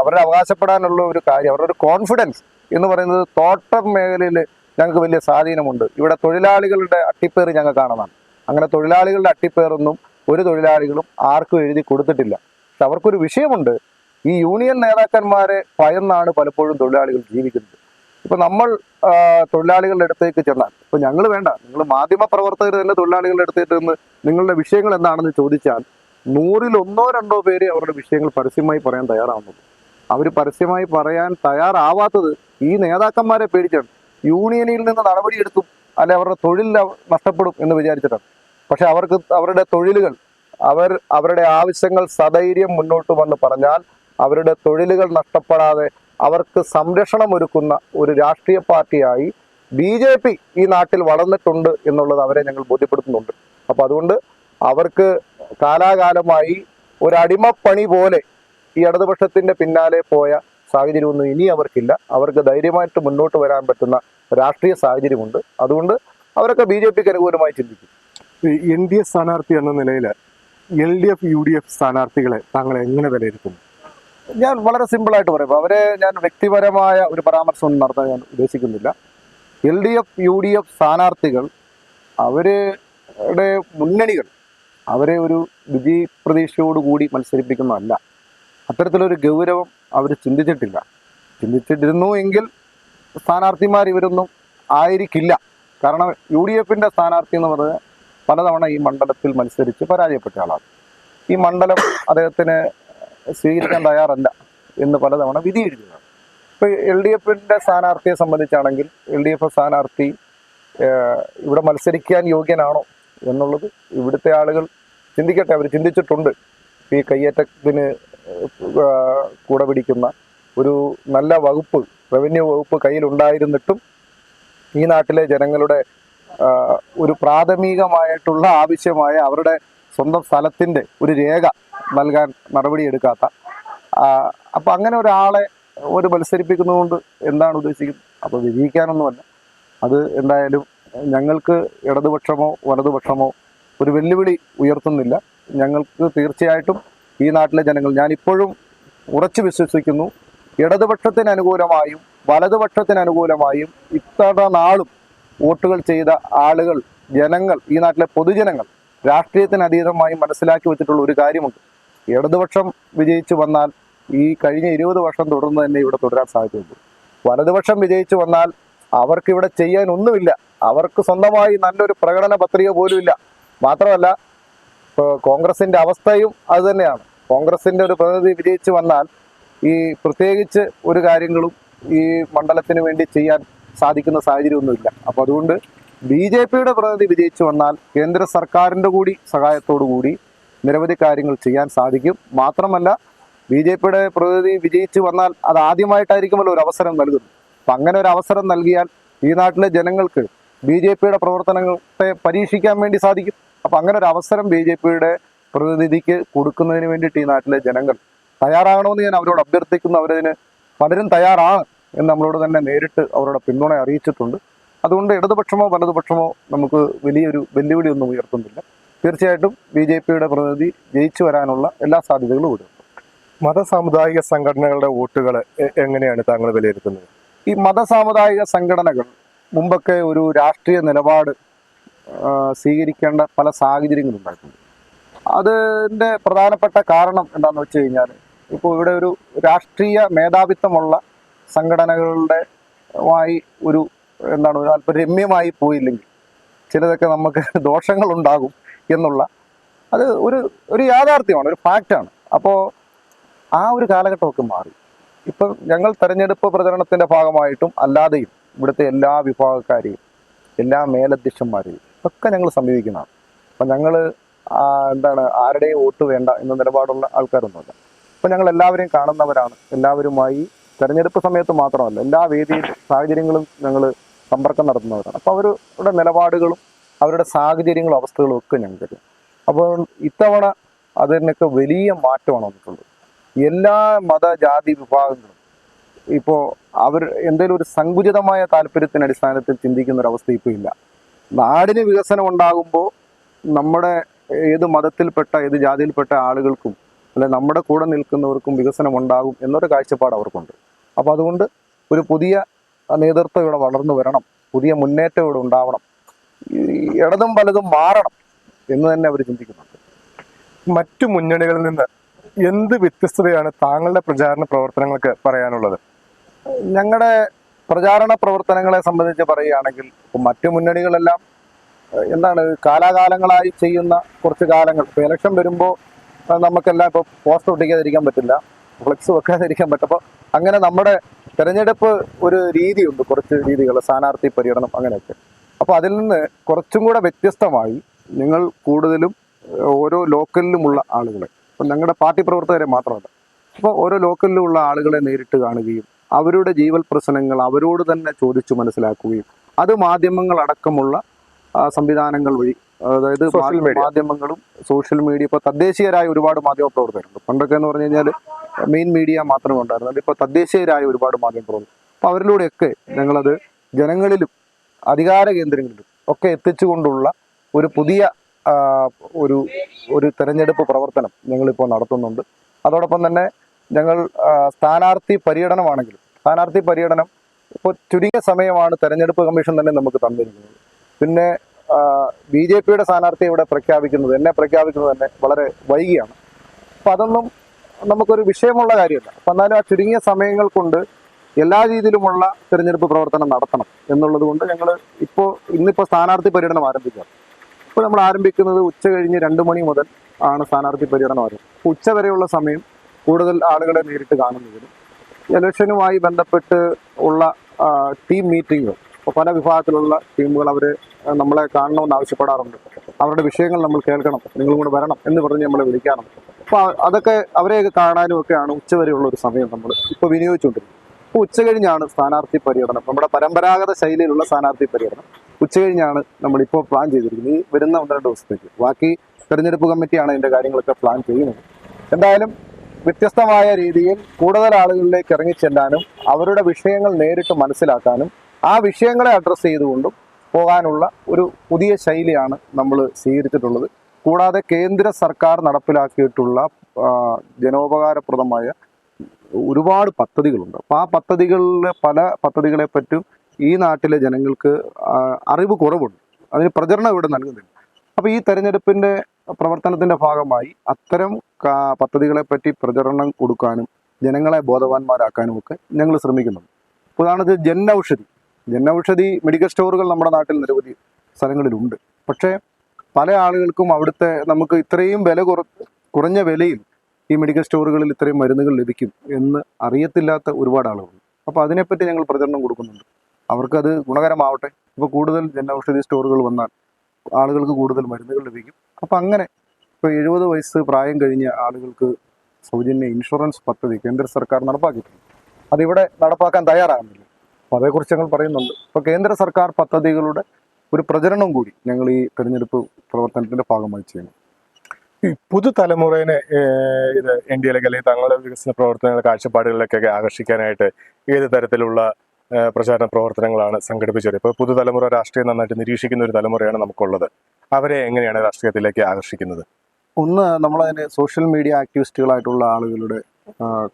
അവരുടെ അവകാശപ്പെടാനുള്ള ഒരു കാര്യം, അവരുടെ ഒരു കോൺഫിഡൻസ് എന്ന് പറയുന്നത് തോട്ടം മേഖലയിൽ ഞങ്ങൾക്ക് വലിയ സ്വാധീനമുണ്ട്, ഇവിടെ തൊഴിലാളികളുടെ അട്ടിപ്പേർ ഞങ്ങൾ കാണുന്നതാണ്. അങ്ങനെ തൊഴിലാളികളുടെ അട്ടിപ്പേറൊന്നും ഒരു തൊഴിലാളികളും ആർക്കും എഴുതി കൊടുത്തിട്ടില്ല. പക്ഷെ അവർക്കൊരു വിഷയമുണ്ട്. ഈ യൂണിയൻ നേതാക്കന്മാരെ ഭയന്നാണ് പലപ്പോഴും തൊഴിലാളികൾ ജീവിക്കുന്നത്. ഇപ്പൊ നമ്മൾ തൊഴിലാളികളുടെ അടുത്തേക്ക് ചെന്നാൽ, ഇപ്പൊ ഞങ്ങൾ വേണ്ട, നിങ്ങൾ മാധ്യമ പ്രവർത്തകർ തന്നെ തൊഴിലാളികളുടെ അടുത്തേക്ക് നിന്ന് നിങ്ങളുടെ വിഷയങ്ങൾ എന്താണെന്ന് ചോദിച്ചാൽ 100-ൽ 1-2 പേര് അവരുടെ വിഷയങ്ങൾ പരസ്യമായി പറയാൻ തയ്യാറാവുന്നത്. അവർ പരസ്യമായി പറയാൻ തയ്യാറാവാത്തത് ഈ നേതാക്കന്മാരെ പേടിച്ചാണ്. യൂണിയനിൽ നിന്ന് നടപടിയെടുക്കും, അല്ലെ അവരുടെ തൊഴിൽ നഷ്ടപ്പെടും എന്ന് വിചാരിച്ചിട്ടാണ്. പക്ഷെ അവർക്ക് അവരുടെ തൊഴിലുകൾ, അവരുടെ ആവശ്യങ്ങൾ സധൈര്യം മുന്നോട്ട് വന്ന് പറഞ്ഞാൽ അവരുടെ തൊഴിലുകൾ നഷ്ടപ്പെടാതെ അവർക്ക് സംരക്ഷണം ഒരുക്കുന്ന ഒരു രാഷ്ട്രീയ പാർട്ടിയായി BJP ഈ നാട്ടിൽ വളർന്നിട്ടുണ്ട് എന്നുള്ളത് അവരെ ഞങ്ങൾ ബോധ്യപ്പെടുത്തുന്നുണ്ട്. അപ്പൊ അതുകൊണ്ട് അവർക്ക് കാലാകാലമായി ഒരു അടിമപ്പണി പോലെ ഈ ഇടതുപക്ഷത്തിന്റെ പിന്നാലെ പോയ സാഹചര്യമൊന്നും ഇനി അവർക്കില്ല. അവർക്ക് ധൈര്യമായിട്ട് മുന്നോട്ട് വരാൻ പറ്റുന്ന രാഷ്ട്രീയ സാഹചര്യമുണ്ട്. അതുകൊണ്ട് അവരൊക്കെ BJPക്ക് അനുകൂലമായി ചിന്തിക്കും. NDA സ്ഥാനാർത്ഥി എന്ന നിലയിൽ LDF UDF സ്ഥാനാർത്ഥികളെ താങ്കൾ എങ്ങനെ വിലയിരുത്തുന്നു? ഞാൻ വളരെ സിമ്പിളായിട്ട് പറയും, അവരെ ഞാൻ വ്യക്തിപരമായ ഒരു പരാമർശം നടത്താൻ ഞാൻ ഉദ്ദേശിക്കുന്നില്ല. LDF UDF സ്ഥാനാർത്ഥികൾ, അവരുടെ മുന്നണികൾ അവരെ ഒരു വിജയപ്രതീക്ഷയോടുകൂടി മത്സരിപ്പിക്കുന്നതല്ല. അത്തരത്തിലൊരു ഗൗരവം അവർ ചിന്തിച്ചിട്ടിരുന്നു എങ്കിൽ സ്ഥാനാർത്ഥിമാർ ഇവരൊന്നും ആയിരിക്കില്ല. കാരണം UDFന്റെ സ്ഥാനാർത്ഥി എന്ന് പറഞ്ഞാൽ പലതവണ ഈ മണ്ഡലത്തിൽ മത്സരിച്ച് പരാജയപ്പെട്ട ആളാണ്. ഈ മണ്ഡലം അദ്ദേഹത്തിന് സ്വീകരിക്കാൻ തയ്യാറല്ല എന്ന് പലതവണ വിധി എഴുതുകയാണ്. ഇപ്പോൾ LDFന്റെ സ്ഥാനാർത്ഥിയെ സംബന്ധിച്ചാണെങ്കിൽ LDF സ്ഥാനാർത്ഥി ഇവിടെ മത്സരിക്കാൻ യോഗ്യനാണോ എന്നുള്ളത് ഇവിടുത്തെ ആളുകൾ ചിന്തിക്കട്ടെ. അവർ ചിന്തിച്ചിട്ടുണ്ട്. ഈ കയ്യേറ്റത്തിന് കൂടെ പിടിക്കുന്ന ഒരു നല്ല വകുപ്പ്, റവന്യൂ വകുപ്പ് കയ്യിലുണ്ടായിരുന്നിട്ടും ഈ നാട്ടിലെ ജനങ്ങളുടെ ഒരു പ്രാഥമികമായിട്ടുള്ള ആവശ്യമായ അവരുടെ സ്വന്തം സ്ഥലത്തിൻ്റെ ഒരു രേഖ നൽകാൻ നടപടിയെടുക്കാത്ത, അപ്പം അങ്ങനെ ഒരാളെ മത്സരിപ്പിക്കുന്നതുകൊണ്ട് എന്താണ് ഉദ്ദേശിക്കുന്നത്? അപ്പോൾ വിജയിക്കാനൊന്നുമല്ല. അത് എന്തായാലും ഞങ്ങൾക്ക് ഇടതുപക്ഷമോ വലതുപക്ഷമോ ഒരു വെല്ലുവിളി ഉയർത്തുന്നില്ല. ഞങ്ങൾക്ക് തീർച്ചയായിട്ടും ഈ നാട്ടിലെ ജനങ്ങൾ, ഞാനിപ്പോഴും ഉറച്ചു വിശ്വസിക്കുന്നു, ഇടതുപക്ഷത്തിന് അനുകൂലമായും വലതുപക്ഷത്തിന് അനുകൂലമായും ഇത്ര നാളും വോട്ടുകൾ ചെയ്ത ആളുകൾ, ജനങ്ങൾ, ഈ നാട്ടിലെ പൊതുജനങ്ങൾ രാഷ്ട്രീയത്തിന് അതീതമായി മനസ്സിലാക്കി വെച്ചിട്ടുള്ള ഒരു കാര്യമുണ്ട്. ഇടതുപക്ഷം വിജയിച്ചു വന്നാൽ ഈ കഴിഞ്ഞ 20 വർഷം തുടർന്ന് തന്നെ ഇവിടെ തുടരാൻ സാധ്യതയുണ്ട്. വലതുപക്ഷം വിജയിച്ചു വന്നാൽ അവർക്ക് ഇവിടെ ചെയ്യാൻ ഒന്നുമില്ല. അവർക്ക് സ്വന്തമായി നല്ലൊരു പ്രകടന പത്രിക പോലും ഇല്ല. മാത്രമല്ല, കോൺഗ്രസിന്റെ അവസ്ഥയും അത് തന്നെയാണ്. കോൺഗ്രസിന്റെ ഒരു പ്രതിനിധി വിജയിച്ചു വന്നാൽ ഈ പ്രത്യേകിച്ച് ഒരു കാര്യങ്ങളും ഈ മണ്ഡലത്തിന് വേണ്ടി ചെയ്യാൻ സാധിക്കുന്ന സാഹചര്യമൊന്നുമില്ല. അപ്പോൾ അതുകൊണ്ട് BJPയുടെ പ്രതിനിധി വിജയിച്ചു വന്നാൽ കേന്ദ്ര സർക്കാരിൻ്റെ കൂടി സഹായത്തോടു കൂടി നിരവധി കാര്യങ്ങൾ ചെയ്യാൻ സാധിക്കും. മാത്രമല്ല, BJPയുടെ പ്രതിനിധി വിജയിച്ചു വന്നാൽ അത് ആദ്യമായിട്ടായിരിക്കുമല്ലോ ഒരു അവസരം നൽകുന്നത്. അപ്പം അങ്ങനെ ഒരു അവസരം നൽകിയാൽ ഈ നാട്ടിലെ ജനങ്ങൾക്ക് BJPയുടെ പ്രവർത്തനങ്ങളെ പരീക്ഷിക്കാൻ വേണ്ടി സാധിക്കും. അപ്പം അങ്ങനെ ഒരു അവസരം BJPയുടെ പ്രതിനിധിക്ക് കൊടുക്കുന്നതിന് വേണ്ടിയിട്ട് ഈ നാട്ടിലെ ജനങ്ങൾ തയ്യാറാകണമെന്ന് ഞാൻ അവരോട് അഭ്യർത്ഥിക്കുന്നു. അവരതിന് പലരും തയ്യാറാണ് എന്ന് നമ്മളോട് തന്നെ നേരിട്ട് അവരുടെ പിന്തുണ അറിയിച്ചിട്ടുണ്ട്. അതുകൊണ്ട് ഇടതുപക്ഷമോ വലതുപക്ഷമോ നമുക്ക് വലിയൊരു വെല്ലുവിളി ഒന്നും ഉയർത്തുന്നില്ല. തീർച്ചയായിട്ടും BJPയുടെ പ്രതിനിധി ജയിച്ചു വരാനുള്ള എല്ലാ സാധ്യതകളും ഉണ്ട്. മതസാമുദായിക സംഘടനകളുടെ വോട്ടുകൾ എങ്ങനെയാണ് താങ്കൾ വിലയിരുത്തുന്നത്? ഈ മതസാമുദായിക സംഘടനകൾ മുമ്പൊക്കെ ഒരു രാഷ്ട്രീയ നിലപാട് സ്വീകരിക്കേണ്ട പല സാഹചര്യങ്ങളുണ്ടായിട്ടുണ്ട്. അതിൻ്റെ പ്രധാനപ്പെട്ട കാരണം എന്താണെന്ന് വെച്ച് കഴിഞ്ഞാൽ, ഇപ്പോൾ ഇവിടെ ഒരു രാഷ്ട്രീയ മേധാവിത്വമുള്ള സംഘടനകളുടെ ഒരു അല്പം രമ്യമായി പോയില്ലെങ്കിൽ ചിലതൊക്കെ നമുക്ക് ദോഷങ്ങളുണ്ടാകും എന്നുള്ള അത് ഒരു യാഥാർത്ഥ്യമാണ്, ഒരു ഫാക്റ്റാണ്. അപ്പോൾ ആ ഒരു കാലഘട്ടമൊക്കെ മാറി. ഇപ്പം ഞങ്ങൾ തെരഞ്ഞെടുപ്പ് പ്രചരണത്തിൻ്റെ ഭാഗമായിട്ടും അല്ലാതെയും ഇവിടുത്തെ എല്ലാ വിഭാഗക്കാരെയും എല്ലാ മേലധ്യക്ഷന്മാരെയും ഒക്കെ ഞങ്ങൾ സമീപിക്കുന്നതാണ്. അപ്പം ഞങ്ങൾ ആരുടെയും വോട്ട് വേണ്ട എന്ന നിലപാടുള്ള ആൾക്കാരൊന്നുമില്ല. അപ്പം ഞങ്ങൾ എല്ലാവരെയും കാണുന്നവരാണ്. എല്ലാവരുമായി തെരഞ്ഞെടുപ്പ് സമയത്ത് മാത്രമല്ല, എല്ലാ വേദിയിൽ സാഹചര്യങ്ങളും ഞങ്ങൾ സമ്പർക്കം നടത്തുന്നവരാണ്. അപ്പോൾ അവരുടെ നിലപാടുകളും അവരുടെ സാഹചര്യങ്ങളും അവസ്ഥകളും ഒക്കെ ഞങ്ങൾക്കറിയാം. അപ്പോൾ ഇത്തവണ അതിനൊക്കെ വലിയ മാറ്റമാണ് വന്നിട്ടുള്ളത്. എല്ലാ മതജാതി വിഭാഗങ്ങളും ഇപ്പോൾ അവർ എന്തെങ്കിലും ഒരു സങ്കുചിതമായ താല്പര്യത്തിന് അടിസ്ഥാനത്തിൽ ചിന്തിക്കുന്ന ഒരവസ്ഥ ഇപ്പോൾ ഇല്ല. നാടിന് വികസനം ഉണ്ടാകുമ്പോൾ നമ്മുടെ ഏത് മതത്തിൽപ്പെട്ട ഏത് ജാതിയിൽപ്പെട്ട ആളുകൾക്കും അല്ലെ നമ്മുടെ കൂടെ നിൽക്കുന്നവർക്കും വികസനം ഉണ്ടാകും എന്നൊരു കാഴ്ചപ്പാട് അവർക്കുണ്ട്. അപ്പോൾ അതുകൊണ്ട് ഒരു പുതിയ നേതൃത്വം ഇവിടെ വളർന്നു വരണം, പുതിയ മുന്നേറ്റം ഇവിടെ ഉണ്ടാവണം, ഇടതും വലതും മാറണം എന്ന് തന്നെ അവർ ചിന്തിക്കുന്നുണ്ട്. മറ്റു മുന്നണികളിൽ നിന്ന് എന്ത് വ്യത്യസ്തതയാണ് താങ്കളുടെ പ്രചാരണ പ്രവർത്തനങ്ങൾക്ക് പറയാനുള്ളത്? ഞങ്ങളുടെ പ്രചാരണ പ്രവർത്തനങ്ങളെ സംബന്ധിച്ച് പറയുകയാണെങ്കിൽ മറ്റു മുന്നണികളെല്ലാം കാലാകാലങ്ങളായി ചെയ്യുന്ന കുറച്ച് കാര്യങ്ങൾ. ഇപ്പോൾ ഇലക്ഷൻ വരുമ്പോൾ നമുക്കെല്ലാം ഇപ്പോൾ പോസ്റ്റർ ഒട്ടിക്കാതിരിക്കാൻ പറ്റില്ല, ഫ്ലെക്സ് വെക്കാതിരിക്കാൻ പറ്റും. അപ്പോൾ അങ്ങനെ നമ്മുടെ തെരഞ്ഞെടുപ്പ് ഒരു രീതിയുണ്ട്, കുറച്ച് രീതികൾ, സ്ഥാനാർത്ഥി പര്യടനം അങ്ങനെയൊക്കെ. അപ്പോൾ അതിൽ നിന്ന് കുറച്ചും കൂടെ വ്യത്യസ്തമായി നിങ്ങൾ കൂടുതലും ഓരോ ലോക്കലിലുമുള്ള ആളുകളെ, അപ്പം ഞങ്ങളുടെ പാർട്ടി പ്രവർത്തകരെ മാത്രമല്ല, അപ്പോൾ ഓരോ ലോക്കലിലുമുള്ള ആളുകളെ നേരിട്ട് കാണുകയും അവരുടെ ജീവൽ പ്രശ്നങ്ങൾ അവരോട് തന്നെ ചോദിച്ചു മനസ്സിലാക്കുകയും അത് മാധ്യമങ്ങളടക്കമുള്ള സംവിധാനങ്ങൾ വഴി, അതായത് മാധ്യമങ്ങളും സോഷ്യൽ മീഡിയ, ഇപ്പോൾ തദ്ദേശീയരായ ഒരുപാട് മാധ്യമ പ്രവർത്തകരുണ്ട്. പണ്ടൊക്കെ എന്ന് പറഞ്ഞു കഴിഞ്ഞാൽ മെയിൻ മീഡിയ മാത്രമേ ഉണ്ടായിരുന്നുള്ളൂ. ഇപ്പോൾ തദ്ദേശീയരായ ഒരുപാട് മാധ്യമ പ്രവർത്തകർ. അപ്പോൾ അവരിലൂടെയൊക്കെ ഞങ്ങളത് ജനങ്ങളിലും അധികാര കേന്ദ്രങ്ങളിലും ഒക്കെ എത്തിച്ചുകൊണ്ടുള്ള ഒരു പുതിയ ഒരു തെരഞ്ഞെടുപ്പ് പ്രവർത്തനം ഞങ്ങളിപ്പോൾ നടത്തുന്നുണ്ട്. അതോടൊപ്പം തന്നെ ഞങ്ങൾ സ്ഥാനാർത്ഥി പര്യടനമാണെങ്കിലും സ്ഥാനാർത്ഥി പര്യടനം ഇപ്പോൾ ചുരുങ്ങിയ സമയമാണ് തെരഞ്ഞെടുപ്പ് കമ്മീഷൻ തന്നെ നമുക്ക് തന്നിരിക്കുന്നത്. പിന്നെ BJPയുടെ സ്ഥാനാർത്ഥി ഇവിടെ എന്നെ പ്രഖ്യാപിക്കുന്നത് തന്നെ വളരെ വൈകിയാണ്. അപ്പം അതൊന്നും നമുക്കൊരു വിഷയമുള്ള കാര്യമല്ല. അപ്പം എന്നാലും ആ ചുരുങ്ങിയ സമയങ്ങൾ കൊണ്ട് എല്ലാ രീതിയിലുമുള്ള തിരഞ്ഞെടുപ്പ് പ്രവർത്തനം നടത്തണം എന്നുള്ളത് കൊണ്ട് ഞങ്ങൾ ഇന്നിപ്പോൾ സ്ഥാനാർത്ഥി പര്യടനം ആരംഭിക്കുകയാണ്. ഇപ്പോൾ നമ്മൾ ആരംഭിക്കുന്നത് ഉച്ച കഴിഞ്ഞ് 2 മണി മുതൽ ആണ് സ്ഥാനാർത്ഥി പര്യടനം ആരംഭിക്കുന്നത്. ഉച്ച വരെയുള്ള സമയം കൂടുതൽ ആളുകളെ നേരിട്ട് കാണുന്നതിനും ഇലക്ഷനുമായി ബന്ധപ്പെട്ട് ഉള്ള ടീം മീറ്റിങ്ങുകൾ, ഇപ്പോൾ പല വിഭാഗത്തിലുള്ള ടീമുകൾ അവർ നമ്മളെ കാണണമെന്ന് ആവശ്യപ്പെടാറുണ്ട്. അവരുടെ വിഷയങ്ങൾ നമ്മൾ കേൾക്കണം, നിങ്ങളും കൂടെ വരണം എന്ന് പറഞ്ഞ് നമ്മളെ വിളിക്കാറുണ്ട്. അപ്പോൾ അതൊക്കെ അവരെയൊക്കെ കാണാനും ഒക്കെയാണ് ഉച്ചവരെയുള്ള ഒരു സമയം നമ്മൾ ഇപ്പോൾ വിനിയോഗിച്ചുകൊണ്ടിരിക്കുന്നത്. അപ്പോൾ ഉച്ച കഴിഞ്ഞാണ് സ്ഥാനാർത്ഥി പര്യടനം, നമ്മുടെ പരമ്പരാഗത ശൈലിയിലുള്ള സ്ഥാനാർത്ഥി പര്യടനം ഉച്ച കഴിഞ്ഞാണ് നമ്മളിപ്പോൾ പ്ലാൻ ചെയ്തിരിക്കുന്നത് ഈ വരുന്ന 1-2 ദിവസത്തേക്ക്. ബാക്കി തെരഞ്ഞെടുപ്പ് കമ്മിറ്റിയാണ് ഇതിൻ്റെ കാര്യങ്ങളൊക്കെ പ്ലാൻ ചെയ്യുന്നത്. എന്തായാലും വ്യത്യസ്തമായ രീതിയിൽ കൂടുതൽ ആളുകളിലേക്ക് ഇറങ്ങിച്ചെല്ലാനും അവരുടെ വിഷയങ്ങൾ നേരിട്ട് മനസ്സിലാക്കാനും ആ വിഷയങ്ങളെ അഡ്രസ്സ് ചെയ്തുകൊണ്ടും പോകാനുള്ള ഒരു പുതിയ ശൈലിയാണ് നമ്മൾ സ്വീകരിച്ചിട്ടുള്ളത്. കൂടാതെ കേന്ദ്ര സർക്കാർ നടപ്പിലാക്കിയിട്ടുള്ള ജനോപകാരപ്രദമായ ഒരുപാട് പദ്ധതികളുണ്ട്. അപ്പോൾ ആ പദ്ധതികളിലെ പല പദ്ധതികളെ പറ്റും ഈ നാട്ടിലെ ജനങ്ങൾക്ക് അറിവ് കുറവുണ്ട്, അതിന് പ്രചരണം ഇവിടെ നൽകുന്നില്ല. അപ്പോൾ ഈ തെരഞ്ഞെടുപ്പിൻ്റെ പ്രവർത്തനത്തിൻ്റെ ഭാഗമായി അത്തരം പദ്ധതികളെ പറ്റി പ്രചരണം കൊടുക്കാനും ജനങ്ങളെ ബോധവാന്മാരാക്കാനും ഒക്കെ ഞങ്ങൾ ശ്രമിക്കുന്നുണ്ട്. ഉദാഹരണത്തിന് ജൻ ഔഷധി മെഡിക്കൽ സ്റ്റോറുകൾ നമ്മുടെ നാട്ടിൽ നിരവധി സ്ഥലങ്ങളിലുണ്ട്. പക്ഷേ പല ആളുകൾക്കും അവിടുത്തെ നമുക്ക് ഇത്രയും കുറഞ്ഞ വിലയിൽ ഈ മെഡിക്കൽ സ്റ്റോറുകളിൽ ഇത്രയും മരുന്നുകൾ ലഭിക്കും എന്ന് അറിയത്തില്ലാത്ത ഒരുപാട് ആളുകളുണ്ട്. അപ്പോൾ അതിനെപ്പറ്റി ഞങ്ങൾ പ്രചരണം കൊടുക്കുന്നുണ്ട്, അവർക്കത് ഗുണകരമാവട്ടെ. ഇപ്പോൾ കൂടുതൽ ജൻ ഔഷധി സ്റ്റോറുകൾ വന്നാൽ ആളുകൾക്ക് കൂടുതൽ മരുന്നുകൾ ലഭിക്കും. അപ്പോൾ അങ്ങനെ ഇപ്പോൾ 70 വയസ്സ് പ്രായം കഴിഞ്ഞ ആളുകൾക്ക് സൗജന്യ ഇൻഷുറൻസ് പദ്ധതി കേന്ദ്ര സർക്കാർ നടപ്പാക്കിയിട്ടുണ്ട്. അതിവിടെ നടപ്പാക്കാൻ തയ്യാറാകുന്നില്ല. അപ്പോൾ അതേക്കുറിച്ച് ഞങ്ങൾ പറയുന്നുണ്ട്. ഇപ്പോൾ കേന്ദ്ര സർക്കാർ പദ്ധതികളുടെ ഒരു പ്രചരണം കൂടി ഞങ്ങൾ ഈ തെരഞ്ഞെടുപ്പ് പ്രവർത്തനത്തിൻ്റെ ഭാഗമായി ചെയ്യുന്നു. ഈ പുതുതലമുറയെ ഇത് ഇന്ത്യയിലേക്ക് അല്ലെങ്കിൽ തങ്ങളുടെ വികസന പ്രവർത്തനങ്ങൾ കാഴ്ചപ്പാടുകളിലേക്കൊക്കെ ആകർഷിക്കാനായിട്ട് ഏത് തരത്തിലുള്ള പ്രചാരണ പ്രവർത്തനങ്ങളാണ് സംഘടിപ്പിച്ചത്? ഇപ്പോൾ പുതുതലമുറ രാഷ്ട്രീയം നന്നായിട്ട് നിരീക്ഷിക്കുന്ന ഒരു തലമുറയാണ് നമുക്കുള്ളത്. അവരെ എങ്ങനെയാണ് രാഷ്ട്രീയത്തിലേക്ക് ആകർഷിക്കുന്നത്? ഒന്ന്, നമ്മളതിന് സോഷ്യൽ മീഡിയ ആക്ടിവിസ്റ്റുകളായിട്ടുള്ള ആളുകളുടെ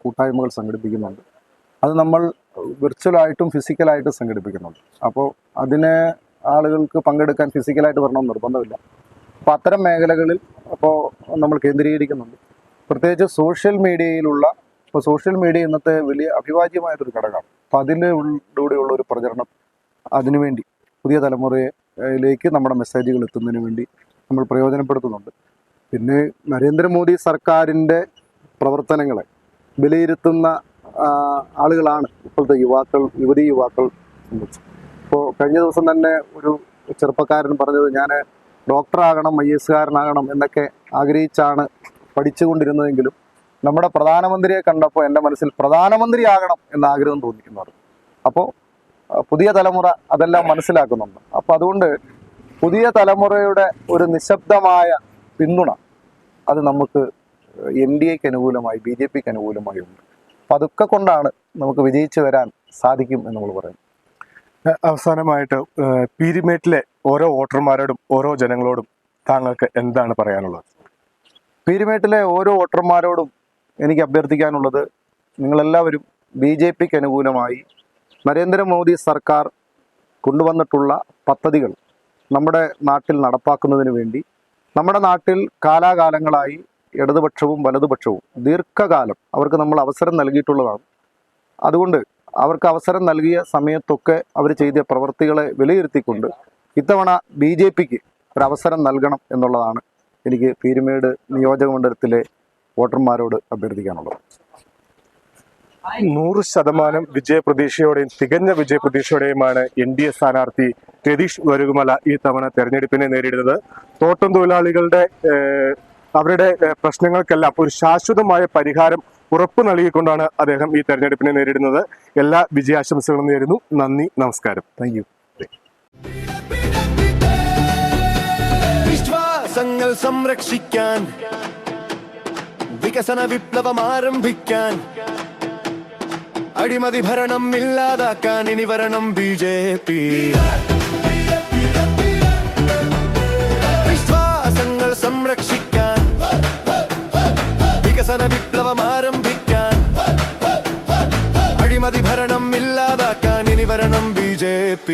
കൂട്ടായ്മകൾ സംഘടിപ്പിക്കുന്നുണ്ട്. അത് നമ്മൾ വിർച്വലായിട്ടും ഫിസിക്കലായിട്ടും സംഘടിപ്പിക്കുന്നുണ്ട്. അപ്പോൾ അതിന് ആളുകൾക്ക് പങ്കെടുക്കാൻ ഫിസിക്കലായിട്ട് വരണമെന്ന് നിർബന്ധമില്ല. അപ്പോൾ അത്തരം മേഖലകളിൽ അപ്പോൾ നമ്മൾ കേന്ദ്രീകരിക്കുന്നുണ്ട്. പ്രത്യേകിച്ച് സോഷ്യൽ മീഡിയയിലുള്ള, ഇപ്പോൾ സോഷ്യൽ മീഡിയ ഇന്നത്തെ വലിയ അഭിവാജ്യമായിട്ടൊരു ഘടകമാണ്. അപ്പോൾ അതിലൂടെയുള്ള ഒരു പ്രചരണം, അതിനുവേണ്ടി പുതിയ തലമുറയിലേക്ക് നമ്മുടെ മെസ്സേജുകൾ എത്തുന്നതിന് വേണ്ടി നമ്മൾ പ്രയോജനപ്പെടുത്തുന്നുണ്ട്. പിന്നെ നരേന്ദ്രമോദി സർക്കാരിൻ്റെ പ്രവർത്തനങ്ങളെ വിലയിരുത്തുന്ന ആളുകളാണ് ഇപ്പോഴത്തെ യുവതി യുവാക്കൾ. ഇപ്പോൾ കഴിഞ്ഞ ദിവസം തന്നെ ഒരു ചെറുപ്പക്കാരൻ പറഞ്ഞത്, ഞാൻ ഡോക്ടറാകണം, IAS കാരനാകണം എന്നൊക്കെ ആഗ്രഹിച്ചാണ് പഠിച്ചുകൊണ്ടിരുന്നതെങ്കിലും നമ്മുടെ പ്രധാനമന്ത്രിയെ കണ്ടപ്പോൾ എൻ്റെ മനസ്സിൽ പ്രധാനമന്ത്രിയാകണം എന്ന ആഗ്രഹം തോന്നിക്കുന്നത്. അപ്പോൾ പുതിയ തലമുറ അതെല്ലാം മനസ്സിലാക്കുന്നുണ്ട്. അപ്പോൾ അതുകൊണ്ട് പുതിയ തലമുറയുടെ ഒരു നിശബ്ദമായ പിന്തുണ അത് നമുക്ക് NDAക്ക് അനുകൂലമായി, BJPക്ക് അനുകൂലമായി ഉണ്ട്. അപ്പം അതൊക്കെ കൊണ്ടാണ് നമുക്ക് വിജയിച്ചു വരാൻ സാധിക്കും എന്ന് നമ്മൾ പറയുന്നത്. അവസാനമായിട്ട് പീരിമേട്ടിലെ ഓരോ വോട്ടർമാരോടും ഓരോ ജനങ്ങളോടും താങ്കൾക്ക് എന്താണ് പറയാനുള്ളത്? പീരിമേട്ടിലെ ഓരോ വോട്ടർമാരോടും എനിക്ക് അഭ്യർത്ഥിക്കാനുള്ളത്, നിങ്ങളെല്ലാവരും BJPക്ക് അനുകൂലമായി നരേന്ദ്രമോദി സർക്കാർ കൊണ്ടുവന്നിട്ടുള്ള പദ്ധതികൾ നമ്മുടെ നാട്ടിൽ നടപ്പാക്കുന്നതിന് വേണ്ടി, നമ്മുടെ നാട്ടിൽ കാലാകാലങ്ങളായി ഇടതുപക്ഷവും വലതുപക്ഷവും ദീർഘകാലം അവർക്ക് നമ്മൾ അവസരം നൽകിയിട്ടുള്ളതാണ്. അതുകൊണ്ട് അവർക്ക് അവസരം നൽകിയ സമയത്തൊക്കെ അവർ ചെയ്ത പ്രവൃത്തികളെ വിലയിരുത്തിക്കൊണ്ട് ഇത്തവണ BJPക്ക് ഒരവസരം നൽകണം എന്നുള്ളതാണ് എനിക്ക് പീരുമേട് നിയോജക മണ്ഡലത്തിലെ വോട്ടർമാരോട് അഭ്യർത്ഥിക്കാനുള്ളത്. 100% വിജയപ്രതീക്ഷയോടെയും തികഞ്ഞ വിജയപ്രതീക്ഷയോടെയുമാണ് NDA സ്ഥാനാർത്ഥി രതീഷ് വരകുമല ഈ തവണ തെരഞ്ഞെടുപ്പിനെ നേരിടുന്നത്. തോട്ടം തൊഴിലാളികളുടെ അവരുടെ പ്രശ്നങ്ങൾക്കെല്ലാം ഒരു ശാശ്വതമായ പരിഹാരം ഉറപ്പ് നൽകിക്കൊണ്ടാണ് അദ്ദേഹം ഈ തെരഞ്ഞെടുപ്പിനെ നേരിടുന്നത്. എല്ലാ വിജയാശംസകളും നേരുന്നു. നന്ദി, നമസ്കാരം. Thank you. വിശ്വാസങ്ങൾ സംരക്ഷിക്കാൻ, വികസന വിപ്ലവം ആരംഭിക്കാൻ, അഴിമതി ഭരണം ഇല്ലാതാക്കാൻ ഇനി വരണം BJP. വിശ്വാസങ്ങൾ സംരക്ഷിക്കാൻ, വികസന വിപ്ലവം ആരംഭിക്കാൻ, അഴിമതി ഭരണം ഇല്ലാതാക്കാൻ ഇനി വരണം BJP.